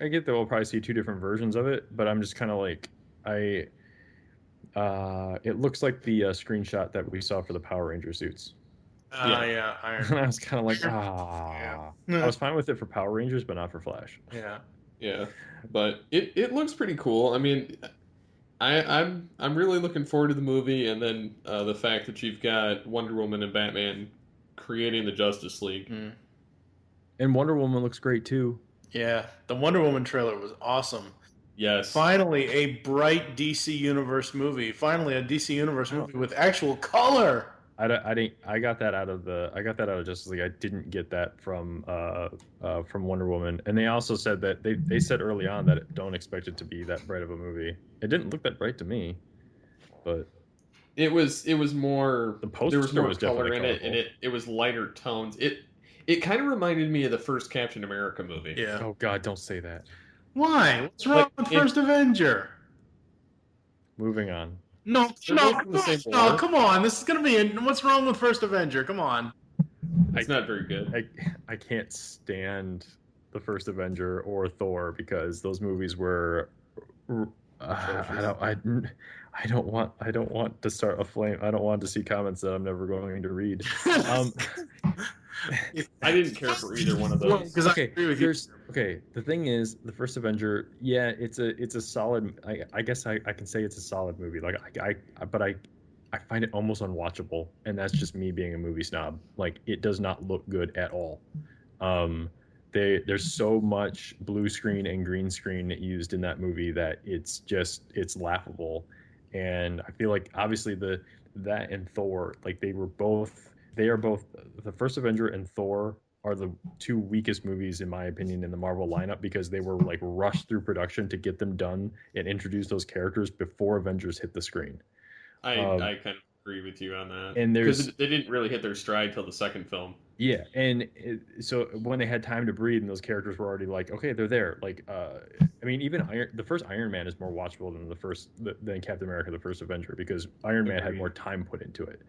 Speaker 4: I get that we'll probably see 2 different versions of it, but I'm just kind of like it looks like the screenshot that we saw for the Power Ranger suits.
Speaker 3: Yeah.
Speaker 4: And I was kind of like, I was fine with it for Power Rangers, but not for Flash.
Speaker 2: Yeah, but it looks pretty cool. I mean, I'm really looking forward to the movie, and then the fact that you've got Wonder Woman and Batman creating the Justice League.
Speaker 4: And Wonder Woman looks great too.
Speaker 3: Yeah, the Wonder Woman trailer was awesome.
Speaker 2: Yes.
Speaker 3: Finally, a bright DC Universe movie. Finally, a DC Universe movie with actual color.
Speaker 4: I got that out of Justice League. I didn't get that from Wonder Woman. And they also said that they said early on that don't expect it to be that bright of a movie. It didn't look that bright to me, but
Speaker 2: it was more.
Speaker 4: The poster
Speaker 2: there was more
Speaker 4: was
Speaker 2: color
Speaker 4: definitely
Speaker 2: in it, and it was lighter tones. It kind of reminded me of the first Captain America movie.
Speaker 3: Yeah.
Speaker 4: Oh God, don't say that.
Speaker 3: Why? What's wrong with First Avenger?
Speaker 4: Moving on.
Speaker 3: No,
Speaker 2: war.
Speaker 3: come on. This is gonna be. What's wrong with First Avenger? Come on.
Speaker 2: It's not very good.
Speaker 4: I can't stand the first Avenger or Thor because those movies were. I don't want to start a flame. I don't want to see comments that I'm never going to read.
Speaker 2: I didn't care for either one of those.
Speaker 3: I agree with you.
Speaker 4: Okay, the thing is, the first Avenger, yeah, it's a solid. I guess I can say it's a solid movie. Like but I find it almost unwatchable, and that's just me being a movie snob. Like it does not look good at all. There's so much blue screen and green screen used in that movie that it's laughable, and I feel like obviously that and Thor, like they are both the first Avenger and Thor are the 2 weakest movies in my opinion in the Marvel lineup because they were like rushed through production to get them done and introduce those characters before Avengers hit the screen.
Speaker 2: I kind of agree with you on that.
Speaker 4: And
Speaker 2: because they didn't really hit their stride till the second film.
Speaker 4: Yeah, and so when they had time to breathe and those characters were already like, okay, they're there. Like, I mean, even the first Iron Man is more watchable than Captain America, the first Avenger, because Iron Man had more time put into it.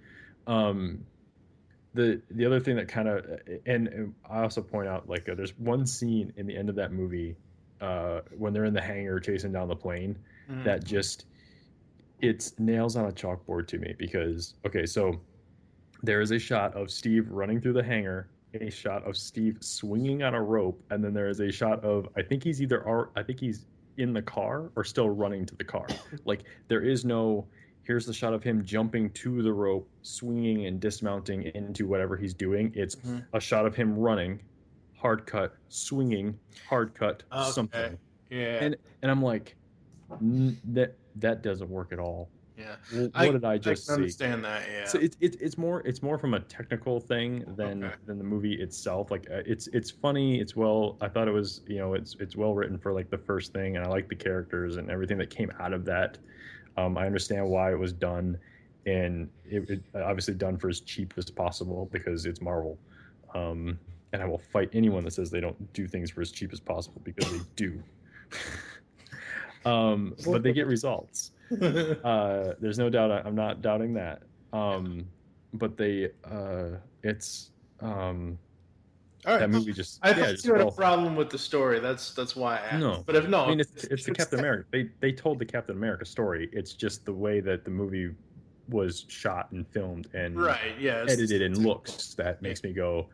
Speaker 4: The other thing that kind of, and I also point out, like, there's one scene in the end of that movie when they're in the hangar chasing down the plane that just, it's nails on a chalkboard to me because, okay, so there is a shot of Steve running through the hangar, a shot of Steve swinging on a rope, and then there is a shot of, I think he's in the car or still running to the car. Like, there is no, here's the shot of him jumping to the rope, swinging and dismounting into whatever he's doing. It's a shot of him running, hard cut, swinging, hard cut, something.
Speaker 3: Yeah.
Speaker 4: And I'm like, that doesn't work at all.
Speaker 3: Yeah.
Speaker 4: What did I just see?
Speaker 3: I understand that. Yeah.
Speaker 4: So it's more from a technical thing than the movie itself. Like it's funny. I thought it was, it's well written for like the first thing, and I like the characters and everything that came out of that. I understand why it was done, and it obviously done for as cheap as possible because it's Marvel. And I will fight anyone that says they don't do things for as cheap as possible because they do. But they get results. There's no doubt. I'm not doubting that. But it's
Speaker 3: All right.
Speaker 4: that movie just.
Speaker 3: I thought you had a problem with the story. That's why I asked.
Speaker 4: No,
Speaker 3: but if
Speaker 4: I mean it's the Captain America. They told the Captain America story. It's just the way that the movie was shot and filmed and
Speaker 3: Right. Yeah.
Speaker 4: edited in looks that makes me go,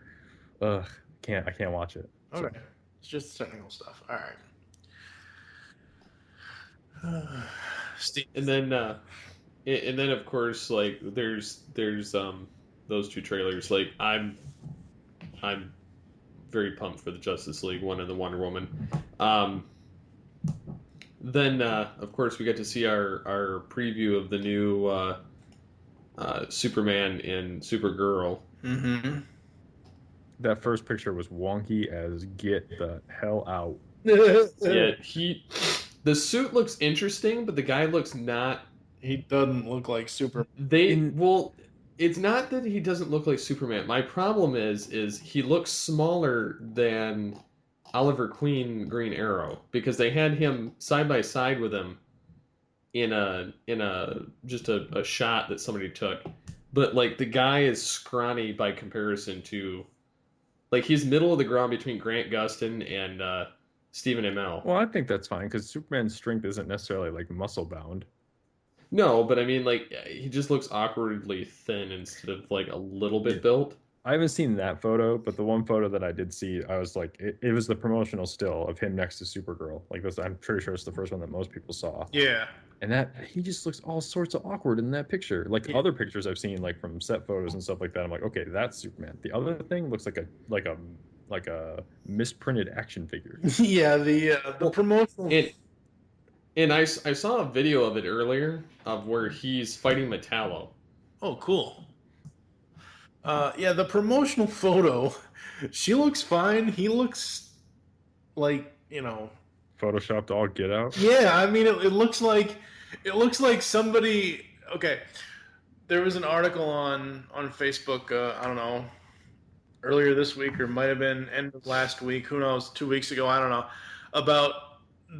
Speaker 4: ugh, I can't watch it.
Speaker 3: Okay. So. It's just technical stuff. All right. Steve.
Speaker 2: And then of course, like there's those two trailers. Like I'm very pumped for the Justice League one and the Wonder Woman. Then of course we get to see our preview of the new Superman and Supergirl.
Speaker 3: Mm-hmm.
Speaker 4: That first picture was wonky as get the hell out.
Speaker 2: Yeah, the suit looks interesting, but the guy looks not.
Speaker 3: He doesn't look like Superman.
Speaker 2: It's not that he doesn't look like Superman. My problem is he looks smaller than Oliver Queen Green Arrow, because they had him side by side with him in a shot that somebody took. But like the guy is scrawny by comparison to, like, he's middle of the ground between Grant Gustin and Stephen Amell.
Speaker 4: Well, I think that's fine because Superman's strength isn't necessarily like muscle bound.
Speaker 2: No, but I mean, like, he just looks awkwardly thin instead of like a little bit built.
Speaker 4: I haven't seen that photo, but the one photo that I did see, I was like, it was the promotional still of him next to Supergirl. Like this, I'm pretty sure it's the first one that most people saw.
Speaker 3: Yeah.
Speaker 4: And that he just looks all sorts of awkward in that picture. Like other pictures I've seen, like from set photos and stuff like that, I'm like, okay, that's Superman. The other thing looks like a misprinted action figure.
Speaker 3: Yeah, the promotional.
Speaker 2: And I saw a video of it earlier of where he's fighting Metallo.
Speaker 3: Oh, cool. Yeah, the promotional photo, she looks fine. He looks like,
Speaker 4: Photoshopped all get out.
Speaker 3: Yeah, I mean, it looks like somebody. Okay, there was an article on Facebook. I don't know, earlier this week or might have been end of last week. Who knows? 2 weeks ago, I don't know, about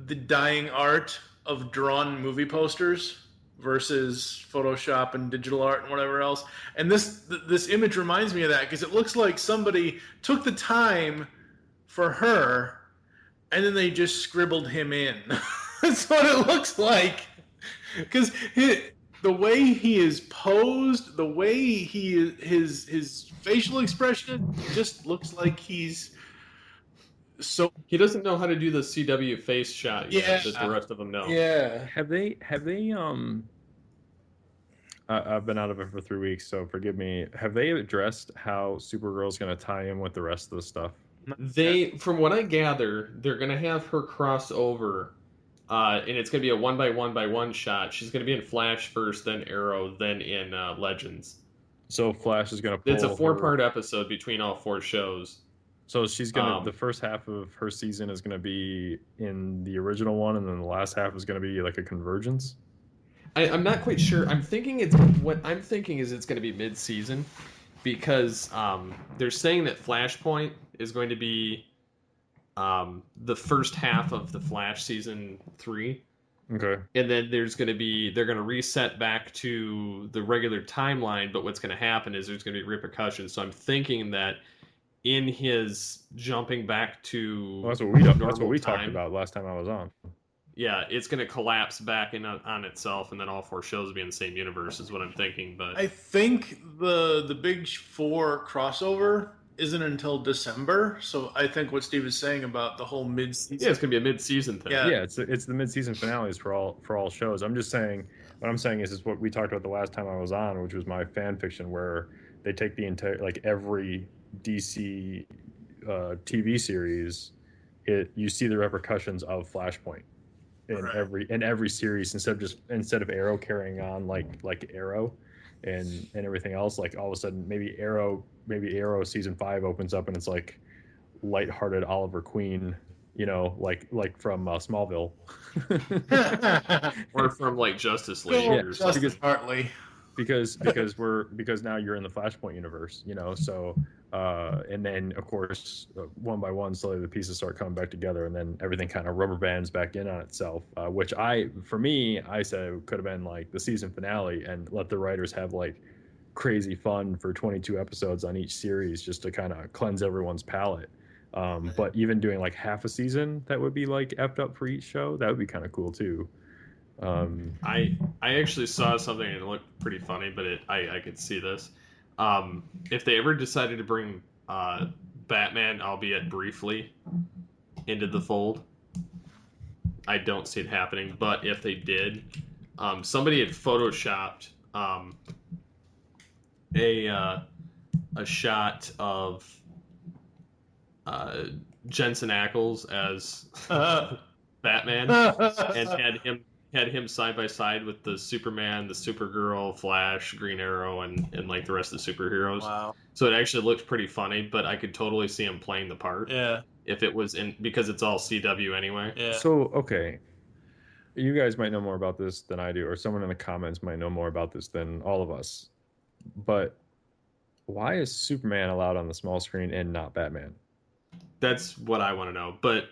Speaker 3: the dying art of drawn movie posters versus Photoshop and digital art and whatever else. And this image reminds me of that because it looks like somebody took the time for her and then they just scribbled him in. That's what it looks like. Because the way he is posed, the way his facial expression just looks like he's so.
Speaker 2: He doesn't know how to do the CW face shot yet, that the rest of them know.
Speaker 3: Yeah.
Speaker 4: Have they I've been out of it for 3 weeks, so forgive me. Have they addressed how Supergirl's going to tie in with the rest of the stuff?
Speaker 2: From what I gather, they're going to have her cross over, and it's going to be a 1x1x1 shot. She's going to be in Flash first, then Arrow, then in Legends.
Speaker 4: So Flash is going to pull.
Speaker 2: It's a 4-part episode between all 4 shows.
Speaker 4: So she's gonna. The first half of her season is gonna be in the original one, and then the last half is gonna be like a convergence.
Speaker 2: I'm not quite sure. I'm thinking it's going to be mid-season, because they're saying that Flashpoint is going to be the first half of the Flash season 3.
Speaker 4: Okay.
Speaker 2: And then they're going to reset back to the regular timeline, but what's going to happen is there's going to be repercussions. So I'm thinking that in his jumping back to
Speaker 4: that's what we talked about last time I was on.
Speaker 2: Yeah, it's going to collapse back on itself, and then all 4 shows will be in the same universe, is what I'm thinking. But
Speaker 3: I think the big 4 crossover isn't until December, so I think what Steve is saying about the whole mid-season.
Speaker 2: Yeah, it's going to be a mid-season thing.
Speaker 3: Yeah,
Speaker 4: it's the mid-season finales for all shows. I'm just saying, what I'm saying is what we talked about the last time I was on, which was my fan fiction, where they take the entire, like, every DC TV series, you see the repercussions of Flashpoint in every series, instead of Arrow carrying on like Arrow and everything else. Like all of a sudden, maybe Arrow season 5 opens up and it's like lighthearted Oliver Queen, like from Smallville,
Speaker 2: or from like Justice League, or
Speaker 3: Justice Hartley.
Speaker 4: Because now you're in the Flashpoint universe, so and then of course one by one slowly the pieces start coming back together, and then everything kind of rubber bands back in on itself, which I said could have been like the season finale and let the writers have like crazy fun for 22 episodes on each series just to kind of cleanse everyone's palate. But even doing like half a season that would be like effed up for each show, that would be kind of cool too.
Speaker 2: I actually saw something and it looked pretty funny, but I could see this. If they ever decided to bring Batman, albeit briefly, into the fold, I don't see it happening. But if they did, somebody had photoshopped a a shot of Jensen Ackles as Batman and had him side by side with the Superman, the Supergirl, Flash, Green Arrow, and like the rest of the superheroes.
Speaker 3: Wow.
Speaker 2: So it actually looked pretty funny, but I could totally see him playing the part.
Speaker 3: Yeah.
Speaker 2: If it was in, because it's all CW anyway.
Speaker 3: Yeah.
Speaker 4: So, okay. You guys might know more about this than I do, or someone in the comments might know more about this than all of us. But why is Superman allowed on the small screen and not Batman?
Speaker 2: That's what I want to know. But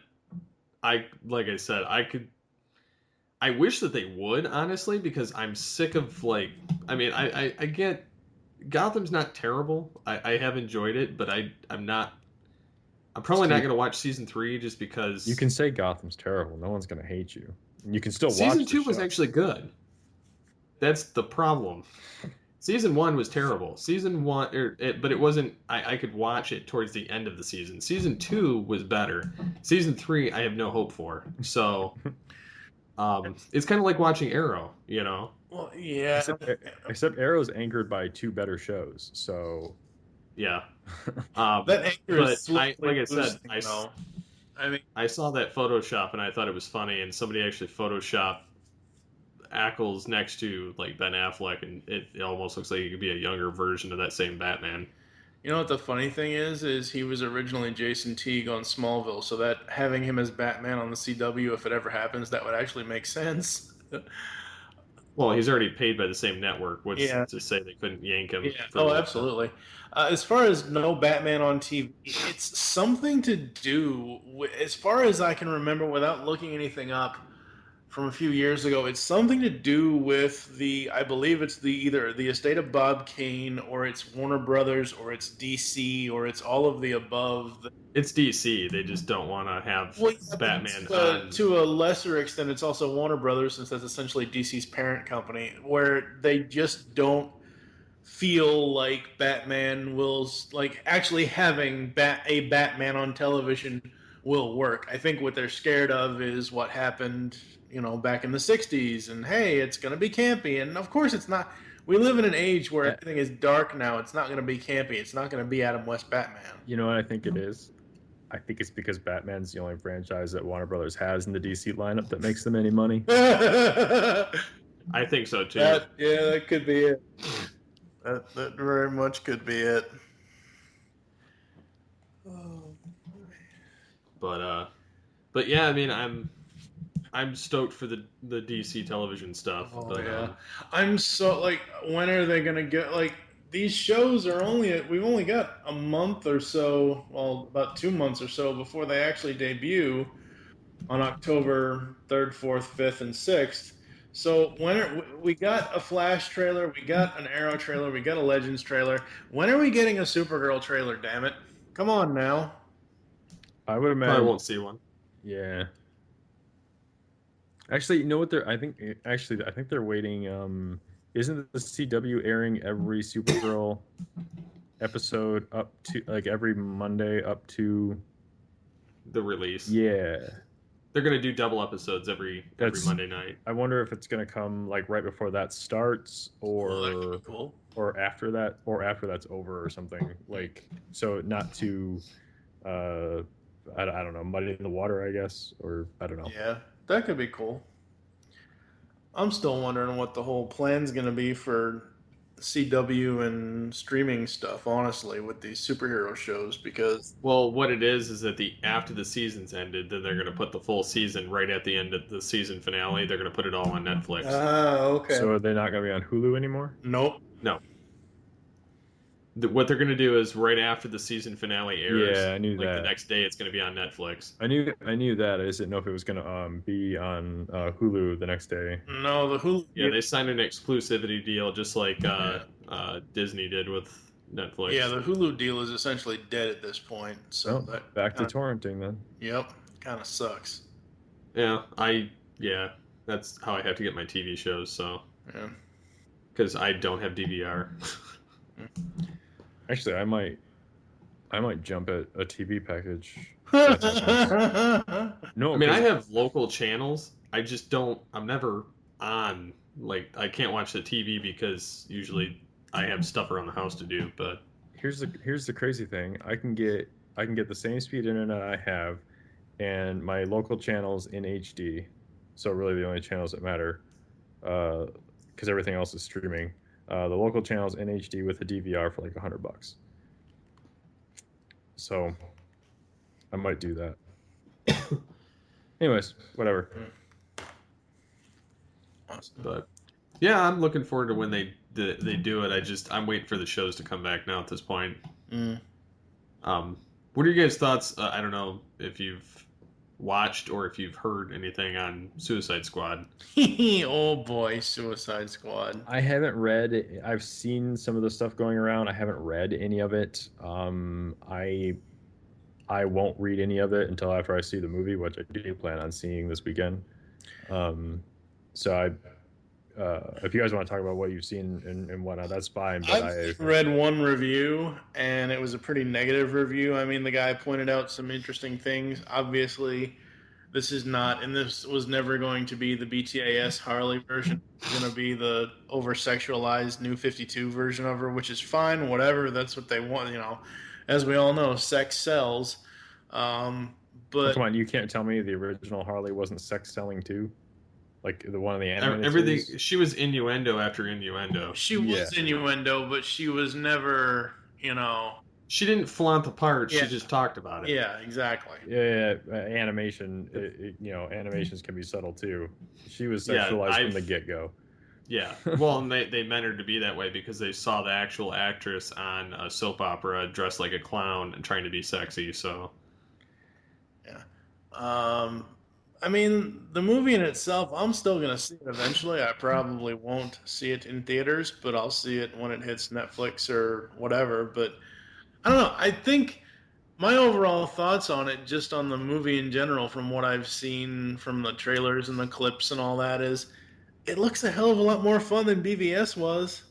Speaker 2: like I said, I wish that they would, honestly, because I'm sick of I mean, I get Gotham's not terrible. I have enjoyed it, but I'm probably not going to watch season 3 just because
Speaker 4: You can say Gotham's terrible. No one's going to hate you. You can still watch
Speaker 2: season 2
Speaker 4: the
Speaker 2: was
Speaker 4: show.
Speaker 2: actually good. That's the problem. Season 1 was terrible. Season 1, but it wasn't. I could watch it towards the end of the season. Season 2 was better. Season 3, I have no hope for. So, it's kind of like watching Arrow, you know.
Speaker 3: Well, yeah.
Speaker 4: Except Arrow's anchored by 2 better shows. So,
Speaker 2: Yeah.
Speaker 3: That anchor
Speaker 2: but
Speaker 3: is
Speaker 2: like I
Speaker 3: losing,
Speaker 2: said,
Speaker 3: though. I mean,
Speaker 2: I saw that Photoshop and I thought it was funny, and somebody actually photoshopped Ackles next to like Ben Affleck, and it almost looks like he could be a younger version of that same Batman.
Speaker 3: you know what the funny thing is he was originally Jason Teague on Smallville, so that having him as Batman on the CW, if it ever happens, that would actually make sense.
Speaker 2: Well, he's already paid by the same network, which
Speaker 3: Yeah.
Speaker 2: to say they couldn't yank him.
Speaker 3: Yeah.
Speaker 2: for
Speaker 3: Oh,
Speaker 2: the-
Speaker 3: absolutely. As far as no Batman on TV, it's something to do as far as I can remember, without looking anything up from a few years ago. It's something to do with I believe it's either the estate of Bob Kane, or it's Warner Brothers, or it's DC, or it's all of the above.
Speaker 2: It's DC. They just don't want to have Batman on.
Speaker 3: To a lesser extent, it's also Warner Brothers, since that's essentially DC's parent company, where they just don't feel like Batman will, like, actually having a Batman on television will work. I think what they're scared of is what happened, back in the 60s, and hey, it's going to be campy, and of course it's not. We live in an age where everything is dark now. It's not going to be campy. It's not going to be Adam West Batman.
Speaker 4: you know what I think it is? I think it's because Batman's the only franchise that Warner Brothers has in the DC lineup that makes them any money.
Speaker 2: I think so too.
Speaker 3: That could be it. That very much could be it.
Speaker 2: But yeah, I mean, I'm stoked for the DC television stuff.
Speaker 3: Oh,
Speaker 2: but,
Speaker 3: yeah. I'm so, when are they gonna get, these shows are we've only got a month or so, well, about 2 months or so before they actually debut on October 3rd, 4th, 5th, and 6th. So we got a Flash trailer, we got an Arrow trailer, we got a Legends trailer. When are we getting a Supergirl trailer, damn it? Come on now.
Speaker 4: I would imagine.
Speaker 2: I won't see one.
Speaker 4: Yeah. Actually, you know what I think they're waiting. Isn't the CW airing every Supergirl episode up to every Monday up to
Speaker 2: The release.
Speaker 4: Yeah.
Speaker 2: They're gonna do double episodes every Monday night.
Speaker 4: I wonder if it's gonna come right before that starts,
Speaker 3: That could be cool.
Speaker 4: or after that, or after that's over or something. So not to I don't know, muddy the water, I guess, or I don't know.
Speaker 3: Yeah, that could be cool. I'm still wondering what the whole plan's going to be for CW and streaming stuff, honestly, with these superhero shows, because...
Speaker 2: Well, what it is that after the season's ended, then they're going to put the full season right at the end of the season finale. They're going to put it all on Netflix.
Speaker 3: Okay.
Speaker 4: So they're not going to be on Hulu anymore?
Speaker 3: Nope.
Speaker 2: No. What they're going to do is right after the season finale airs,
Speaker 4: I knew that.
Speaker 2: The next day it's going to be on Netflix.
Speaker 4: I knew that. I just didn't know if it was going to be on Hulu the next day.
Speaker 3: No, the Hulu...
Speaker 2: Yeah, they signed an exclusivity deal just like Disney did with Netflix.
Speaker 3: Yeah, the Hulu deal is essentially dead at this point. So
Speaker 4: Back to torrenting then.
Speaker 3: Yep. Kind of sucks.
Speaker 2: Yeah, That's how I have to get my TV shows. So
Speaker 3: Yeah.
Speaker 2: because I don't have DVR.
Speaker 4: Actually, I might jump at a TV package. If that happens. No,
Speaker 2: I mean, I
Speaker 4: because
Speaker 2: have local channels. I just don't. I'm never on. Like, I can't watch the TV because usually I have stuff around the house to do. But
Speaker 4: here's the crazy thing. I can get the same speed internet I have, and my local channels in HD. So really, the only channels that matter, because everything else is streaming. The local channels in HD with a DVR for like $100. So I might do that. Anyways, whatever.
Speaker 3: Awesome.
Speaker 2: but yeah, I'm looking forward to when they do it. I'm waiting for the shows to come back now at this point.
Speaker 3: Mm.
Speaker 2: What are your guys' thoughts? I don't know if you've watched or if you've heard anything on Suicide Squad.
Speaker 3: Oh boy, Suicide Squad.
Speaker 4: I haven't read it. I've seen some of the stuff going around. I haven't read any of it. I won't read any of it until after I see the movie, which I do plan on seeing this weekend. So if you guys want to talk about what you've seen and whatnot, that's fine. But
Speaker 3: I've read one review, and it was a pretty negative review. I mean, the guy pointed out some interesting things. Obviously, this is not, and this was never going to be the BTAS Harley version. It's going to be the over-sexualized New 52 version of her, which is fine, whatever. That's what they want, you know. As we all know, sex sells. But
Speaker 4: come on, you can't tell me the original Harley wasn't sex selling too, like the one of the animated
Speaker 2: Everything.
Speaker 4: series?
Speaker 2: She was innuendo after innuendo.
Speaker 3: she was innuendo, but she was never, you know.
Speaker 2: She didn't flaunt the part.
Speaker 3: Yeah.
Speaker 2: She just talked about it.
Speaker 3: Yeah, exactly.
Speaker 4: Yeah, animation. Animations can be subtle too. She was sexualized from the get-go.
Speaker 2: Yeah. Well, and they meant her to be that way because they saw the actual actress on a soap opera dressed like a clown and trying to be sexy. So.
Speaker 3: Yeah. I mean, the movie in itself, I'm still going to see it eventually. I probably won't see it in theaters, but I'll see it when it hits Netflix or whatever. But I don't know. I think my overall thoughts on it, just on the movie in general, from what I've seen from the trailers and the clips and all that, is it looks a hell of a lot more fun than BVS was.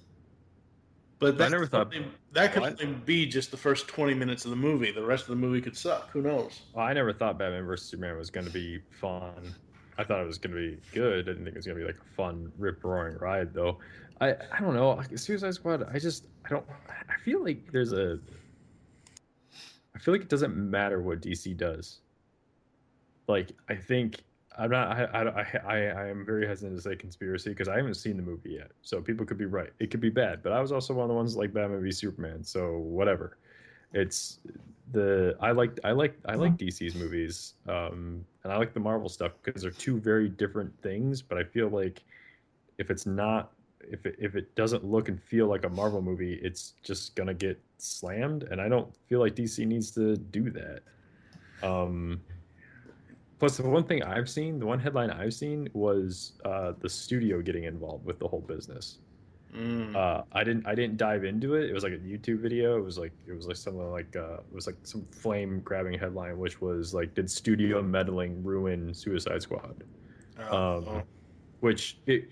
Speaker 3: But
Speaker 4: I never thought
Speaker 3: that could only be just the first 20 minutes of the movie. The rest of the movie could suck. Who knows?
Speaker 4: Well, I never thought Batman vs Superman was going to be fun. I thought it was going to be good. I didn't think it was going to be like a fun, rip-roaring ride, though. I don't know. Like, Suicide Squad. I feel like I feel like it doesn't matter what DC does. Like, I think I'm not. I am very hesitant to say conspiracy because I haven't seen the movie yet. So people could be right. It could be bad. But I was also one of the ones like Batman v Superman. So whatever. It's I like DC's movies, and I like the Marvel stuff because they're two very different things. But I feel like if it doesn't look and feel like a Marvel movie, it's just gonna get slammed. And I don't feel like DC needs to do that. Plus, the one headline I've seen was the studio getting involved with the whole business. I didn't dive into it. It was like a YouTube video. It was like something like it was like some flame grabbing headline, which was like, did studio meddling ruin Suicide Squad? Which it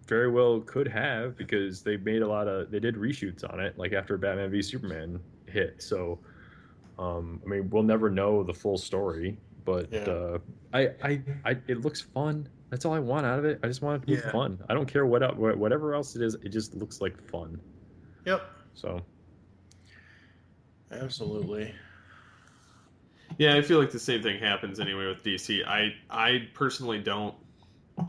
Speaker 4: very well could have, because they did reshoots on it like after Batman v Superman hit. So I mean, we'll never know the full story. But it looks fun. That's all I want out of it. I just want it to be fun. I don't care whatever else it is. It just looks like fun.
Speaker 3: Yep.
Speaker 4: So.
Speaker 3: Absolutely.
Speaker 2: Yeah, I feel like the same thing happens anyway with DC. I personally don't.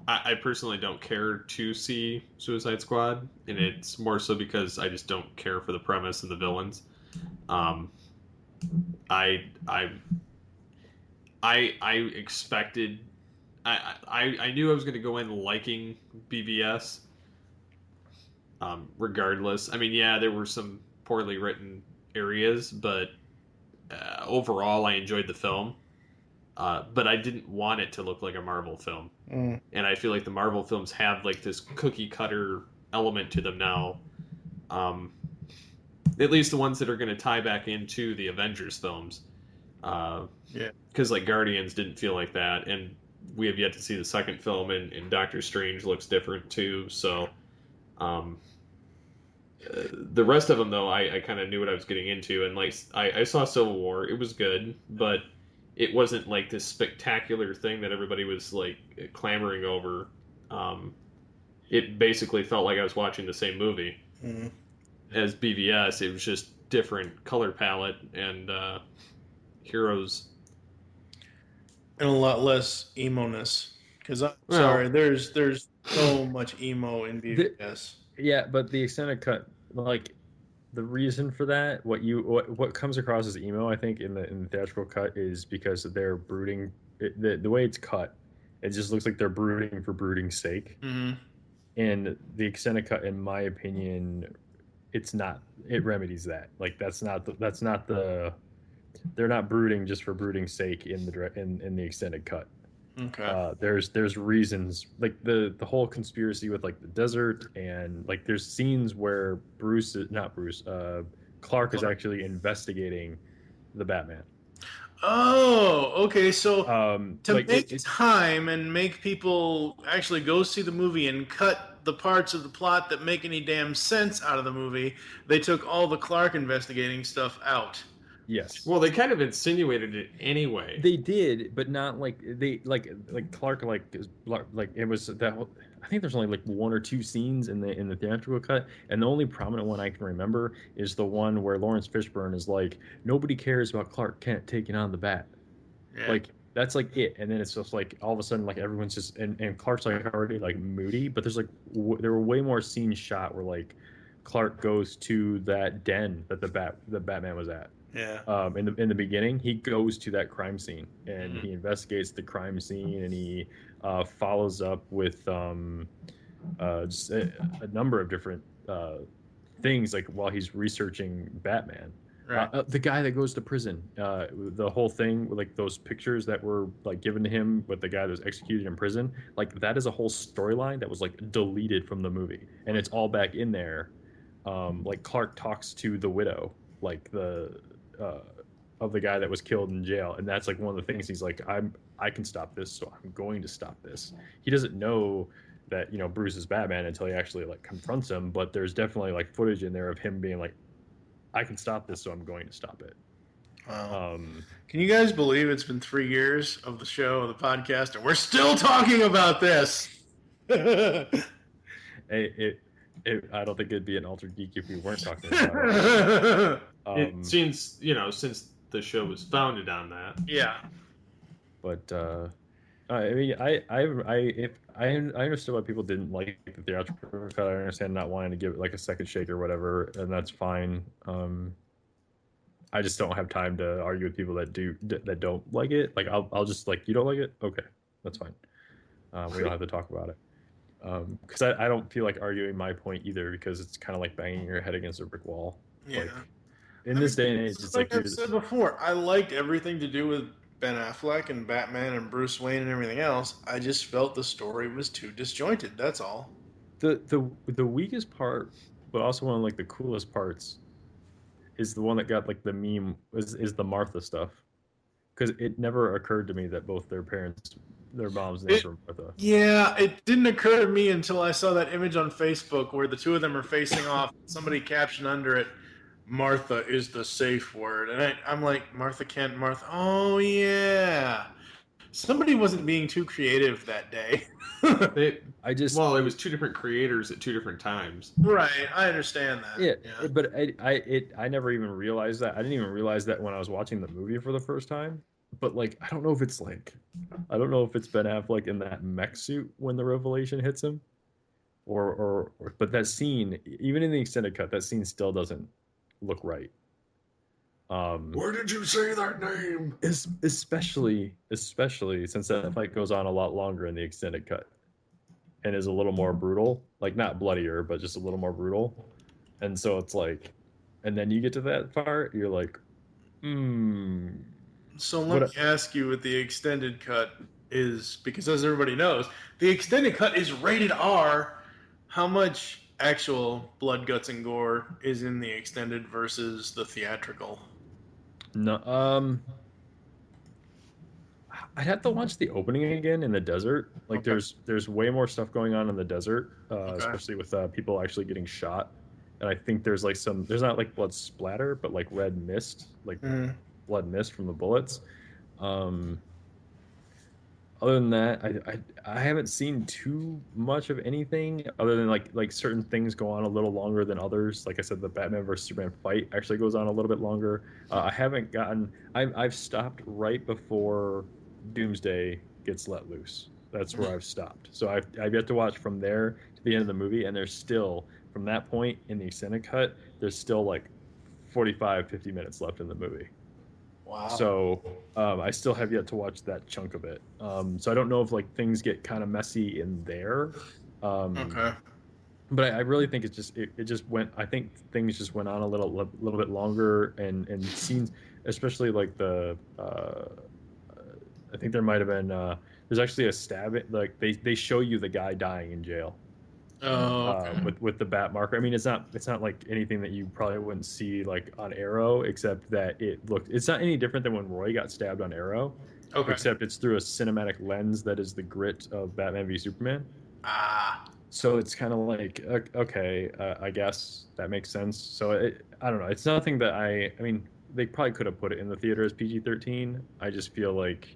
Speaker 2: I personally don't care to see Suicide Squad, and it's more so because I just don't care for the premise and the villains. I expected, I knew I was going to go in liking BVS, regardless. I mean, yeah, there were some poorly written areas, but overall, I enjoyed the film. But I didn't want it to look like a Marvel film, and I feel like the Marvel films have like this cookie cutter element to them now. At least the ones that are going to tie back into the Avengers films. Because like Guardians didn't feel like that, and we have yet to see the second film, and Doctor Strange looks different too. So, the rest of them though, I kind of knew what I was getting into, and like I saw Civil War, it was good, but it wasn't like this spectacular thing that everybody was like clamoring over. It basically felt like I was watching the same movie as BVS. It was just different color palette and heroes,
Speaker 3: and a lot less emo-ness. Because sorry, there's so much emo in BVS.
Speaker 4: Yeah, but the extended cut, like the reason for that, what comes across as emo, I think, in the theatrical cut is because they're brooding. The way it's cut, it just looks like they're brooding for brooding's sake.
Speaker 3: Mm-hmm.
Speaker 4: And the extended cut, in my opinion, it's not. It remedies that. Like that's not the. They're not brooding just for brooding's sake in the extended cut.
Speaker 3: Okay.
Speaker 4: There's reasons, like the whole conspiracy with like the desert, and like there's scenes where Clark is actually investigating the Batman.
Speaker 3: Oh, okay. So to
Speaker 4: like
Speaker 3: make time and make people actually go see the movie and cut the parts of the plot that make any damn sense out of the movie, they took all the Clark investigating stuff out.
Speaker 4: Yes.
Speaker 2: Well, they kind of insinuated it anyway.
Speaker 4: They did, but not like they like Clark like it was that whole, I think there's only like one or two scenes in the theatrical cut, and the only prominent one I can remember is the one where Lawrence Fishburne is like, nobody cares about Clark Kent taking on the Bat.
Speaker 3: Yeah.
Speaker 4: Like that's like it, and then it's just like all of a sudden like everyone's just and Clark's like already like moody, but there's like there were way more scenes shot where like Clark goes to that den that the Batman was at.
Speaker 3: Yeah.
Speaker 4: In the beginning, he goes to that crime scene and he investigates the crime scene, and he follows up with just a number of different things, like while he's researching Batman.
Speaker 3: Right.
Speaker 4: The guy that goes to prison, the whole thing with like those pictures that were like given to him with the guy that was executed in prison, like that is a whole storyline that was like deleted from the movie, and it's all back in there. Like Clark talks to the widow, like of the guy that was killed in jail, and that's like one of the things he's like, I can stop this, so I'm going to stop this. He doesn't know that Bruce is Batman until he actually like confronts him, but there's definitely like footage in there of him being like, I can stop this, so I'm going to stop it.
Speaker 3: Wow. Can you guys believe it's been 3 years of the show, of the podcast, and we're still talking about this?
Speaker 4: I don't think it'd be an Altered Geek if we weren't talking about it.
Speaker 2: It seems, since the show was founded on that.
Speaker 3: Yeah.
Speaker 4: But I mean, I understood why people didn't like the theatrical cut. I understand not wanting to give it like a second shake or whatever, and that's fine. I just don't have time to argue with people that don't like it. Like I'll just like, you don't like it? Okay, that's fine. We don't have to talk about it. Because I don't feel like arguing my point either, because it's kind of like banging your head against a brick wall.
Speaker 3: Yeah.
Speaker 4: Like, in this day and age, it's like
Speaker 3: I've said before, I liked everything to do with Ben Affleck and Batman and Bruce Wayne and everything else. I just felt the story was too disjointed. That's all.
Speaker 4: The weakest part, but also one of like the coolest parts, is the one that got like the meme is the Martha stuff, because it never occurred to me that both their moms' names were Martha.
Speaker 3: Yeah, it didn't occur to me until I saw that image on Facebook where the two of them are facing off. Somebody captioned under it, "Martha is the safe word," and I'm like, Martha Kent, Martha. Oh yeah, somebody wasn't being too creative that day.
Speaker 2: It was two different creators at two different times.
Speaker 3: Right, I understand that.
Speaker 4: Yeah. But I never even realized that. I didn't even realize that when I was watching the movie for the first time. But like, I don't know if it's Ben Affleck in that mech suit when the revelation hits him, or but that scene, even in the extended cut, that scene still doesn't look right.
Speaker 1: Why did you say that name?
Speaker 4: Especially since that fight goes on a lot longer in the extended cut, and is a little more brutal, like not bloodier, but just a little more brutal. And so it's like, and then you get to that part, you're like,
Speaker 3: So let me ask you, with the extended cut is, because as everybody knows, the extended cut is rated R. How much actual blood, guts, and gore is in the extended versus the theatrical?
Speaker 4: No, I'd have to watch the opening again in the desert. Like
Speaker 3: Okay.
Speaker 4: there's way more stuff going on in the desert,
Speaker 3: Okay.
Speaker 4: especially with people actually getting shot. And I think there's like there's not like blood splatter, but like red mist, like
Speaker 3: Mhm.
Speaker 4: blood mist from the bullets. Um, Other than that, I haven't seen too much of anything other than like certain things go on a little longer than others. Like I said, the Batman versus Superman fight actually goes on a little bit longer. I haven't gotten. I've stopped right before Doomsday gets let loose. That's where I've stopped. So I've yet to watch from there to the end of the movie, and there's still from that point in the extended cut, there's still like 45, 50 minutes left in the movie.
Speaker 3: Wow.
Speaker 4: So I still have yet to watch that chunk of it. So I don't know if like things get kind of messy in there.
Speaker 3: Okay.
Speaker 4: But I really think it just went. I think things just went on a little bit longer, and scenes, especially like I think there might have been there's actually a stab. Like they show you the guy dying in jail
Speaker 3: Oh, okay.
Speaker 4: with the bat marker. I mean, it's not like anything that you probably wouldn't see like on Arrow, except that it's not any different than when Roy got stabbed on Arrow,
Speaker 3: Okay.
Speaker 4: except it's through a cinematic lens that is the grit of Batman v Superman.
Speaker 3: Ah.
Speaker 4: So it's kind of like okay, I guess that makes sense. So I don't know. It's nothing that I mean, they probably could have put it in the theater as PG-13. I just feel like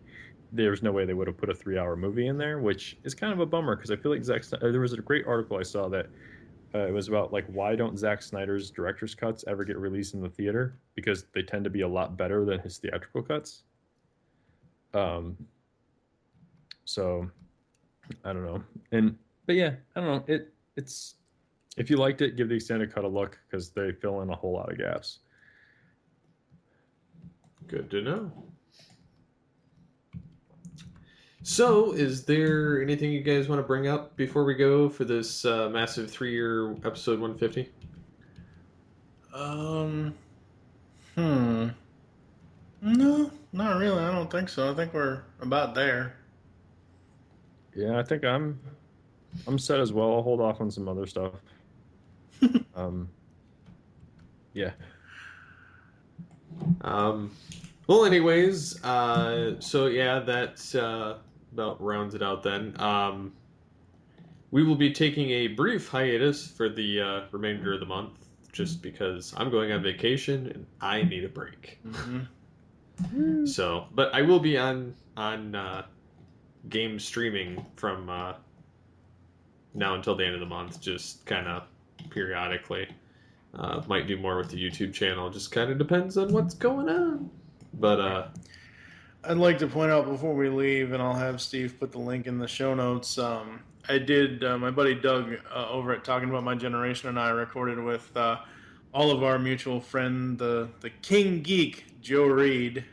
Speaker 4: there's no way they would have put a 3-hour movie in there, which is kind of a bummer because I feel like there was a great article I saw that it was about like why don't Zack Snyder's director's cuts ever get released in the theater because they tend to be a lot better than his theatrical cuts. Um, so I don't know, but yeah, I don't know. It's if you liked it, give the extended cut a look because they fill in a whole lot of gaps.
Speaker 2: Good to know. So, is there anything you guys want to bring up before we go for this massive 3-year episode 150?
Speaker 3: Um. Hmm. No, not really. I don't think so. I think we're about there.
Speaker 4: Yeah, I think I'm set as well. I'll hold off on some other stuff. Um, yeah.
Speaker 2: Um, well, anyways, so yeah, that about rounds it out then. We will be taking a brief hiatus for the remainder of the month just because I'm going on vacation and I need a break.
Speaker 3: Mm-hmm.
Speaker 2: So, but I will be on game streaming from now until the end of the month, just kind of periodically. Might do more with the YouTube channel. Just kind of depends on what's going on. But
Speaker 3: I'd like to point out before we leave, and I'll have Steve put the link in the show notes. I did, my buddy Doug over at Talking About My Generation and I recorded with all of our mutual friend, the King Geek, Joe Reed.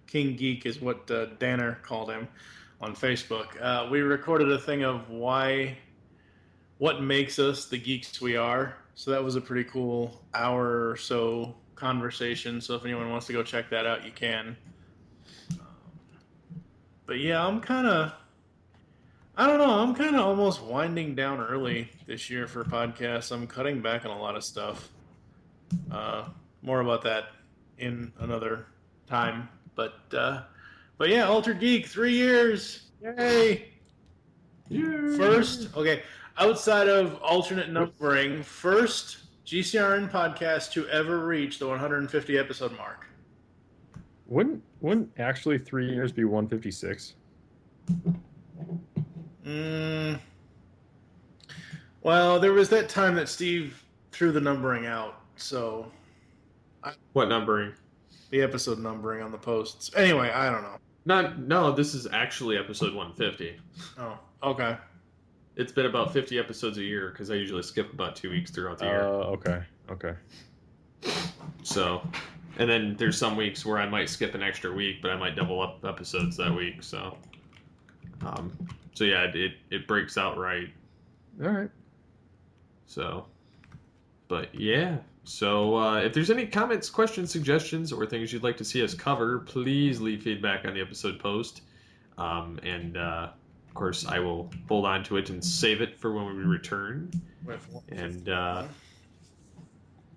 Speaker 3: King Geek is what Danner called him on Facebook. We recorded a thing of what makes us the geeks we are. So that was a pretty cool hour or so conversation. So if anyone wants to go check that out, you can. But yeah, I don't know, I'm kind of almost winding down early this year for podcasts. I'm cutting back on a lot of stuff. More about that in another time. But yeah, Altered Geek, 3 years. Yay! First, okay, outside of alternate numbering, first GCRN podcast to ever reach the 150 episode mark.
Speaker 4: Wouldn't actually 3 years be 156?
Speaker 3: Well, there was that time that Steve threw the numbering out, so
Speaker 2: what numbering?
Speaker 3: the episode numbering on the posts. Anyway, I don't know.
Speaker 2: No, this is actually episode 150.
Speaker 3: Oh, okay.
Speaker 2: It's been about 50 episodes a year because I usually skip about 2 weeks throughout the year.
Speaker 4: Okay.
Speaker 2: So, and then there's some weeks where I might skip an extra week, but I might double up episodes that week. So yeah, it breaks out right.
Speaker 4: All right.
Speaker 2: So, but yeah. So if there's any comments, questions, suggestions, or things you'd like to see us cover, please leave feedback on the episode post. And of course, I will hold on to it and save it for when we return. And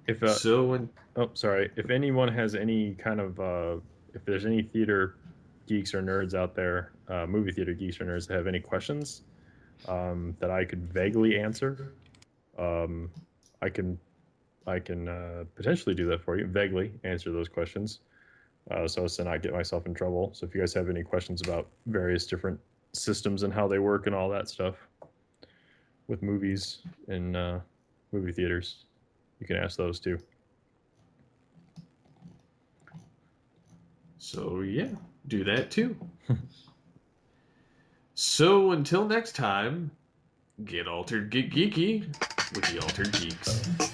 Speaker 4: If anyone has any kind of if there's any theater geeks or nerds out there, movie theater geeks or nerds, that have any questions that I could vaguely answer, I can potentially do that for you, vaguely answer those questions, so as to not get myself in trouble. So if you guys have any questions about various different systems and how they work and all that stuff with movies and movie theaters, you can ask those too.
Speaker 2: So yeah, do that too. So until next time, get altered, get geeky with the Altered Geeks.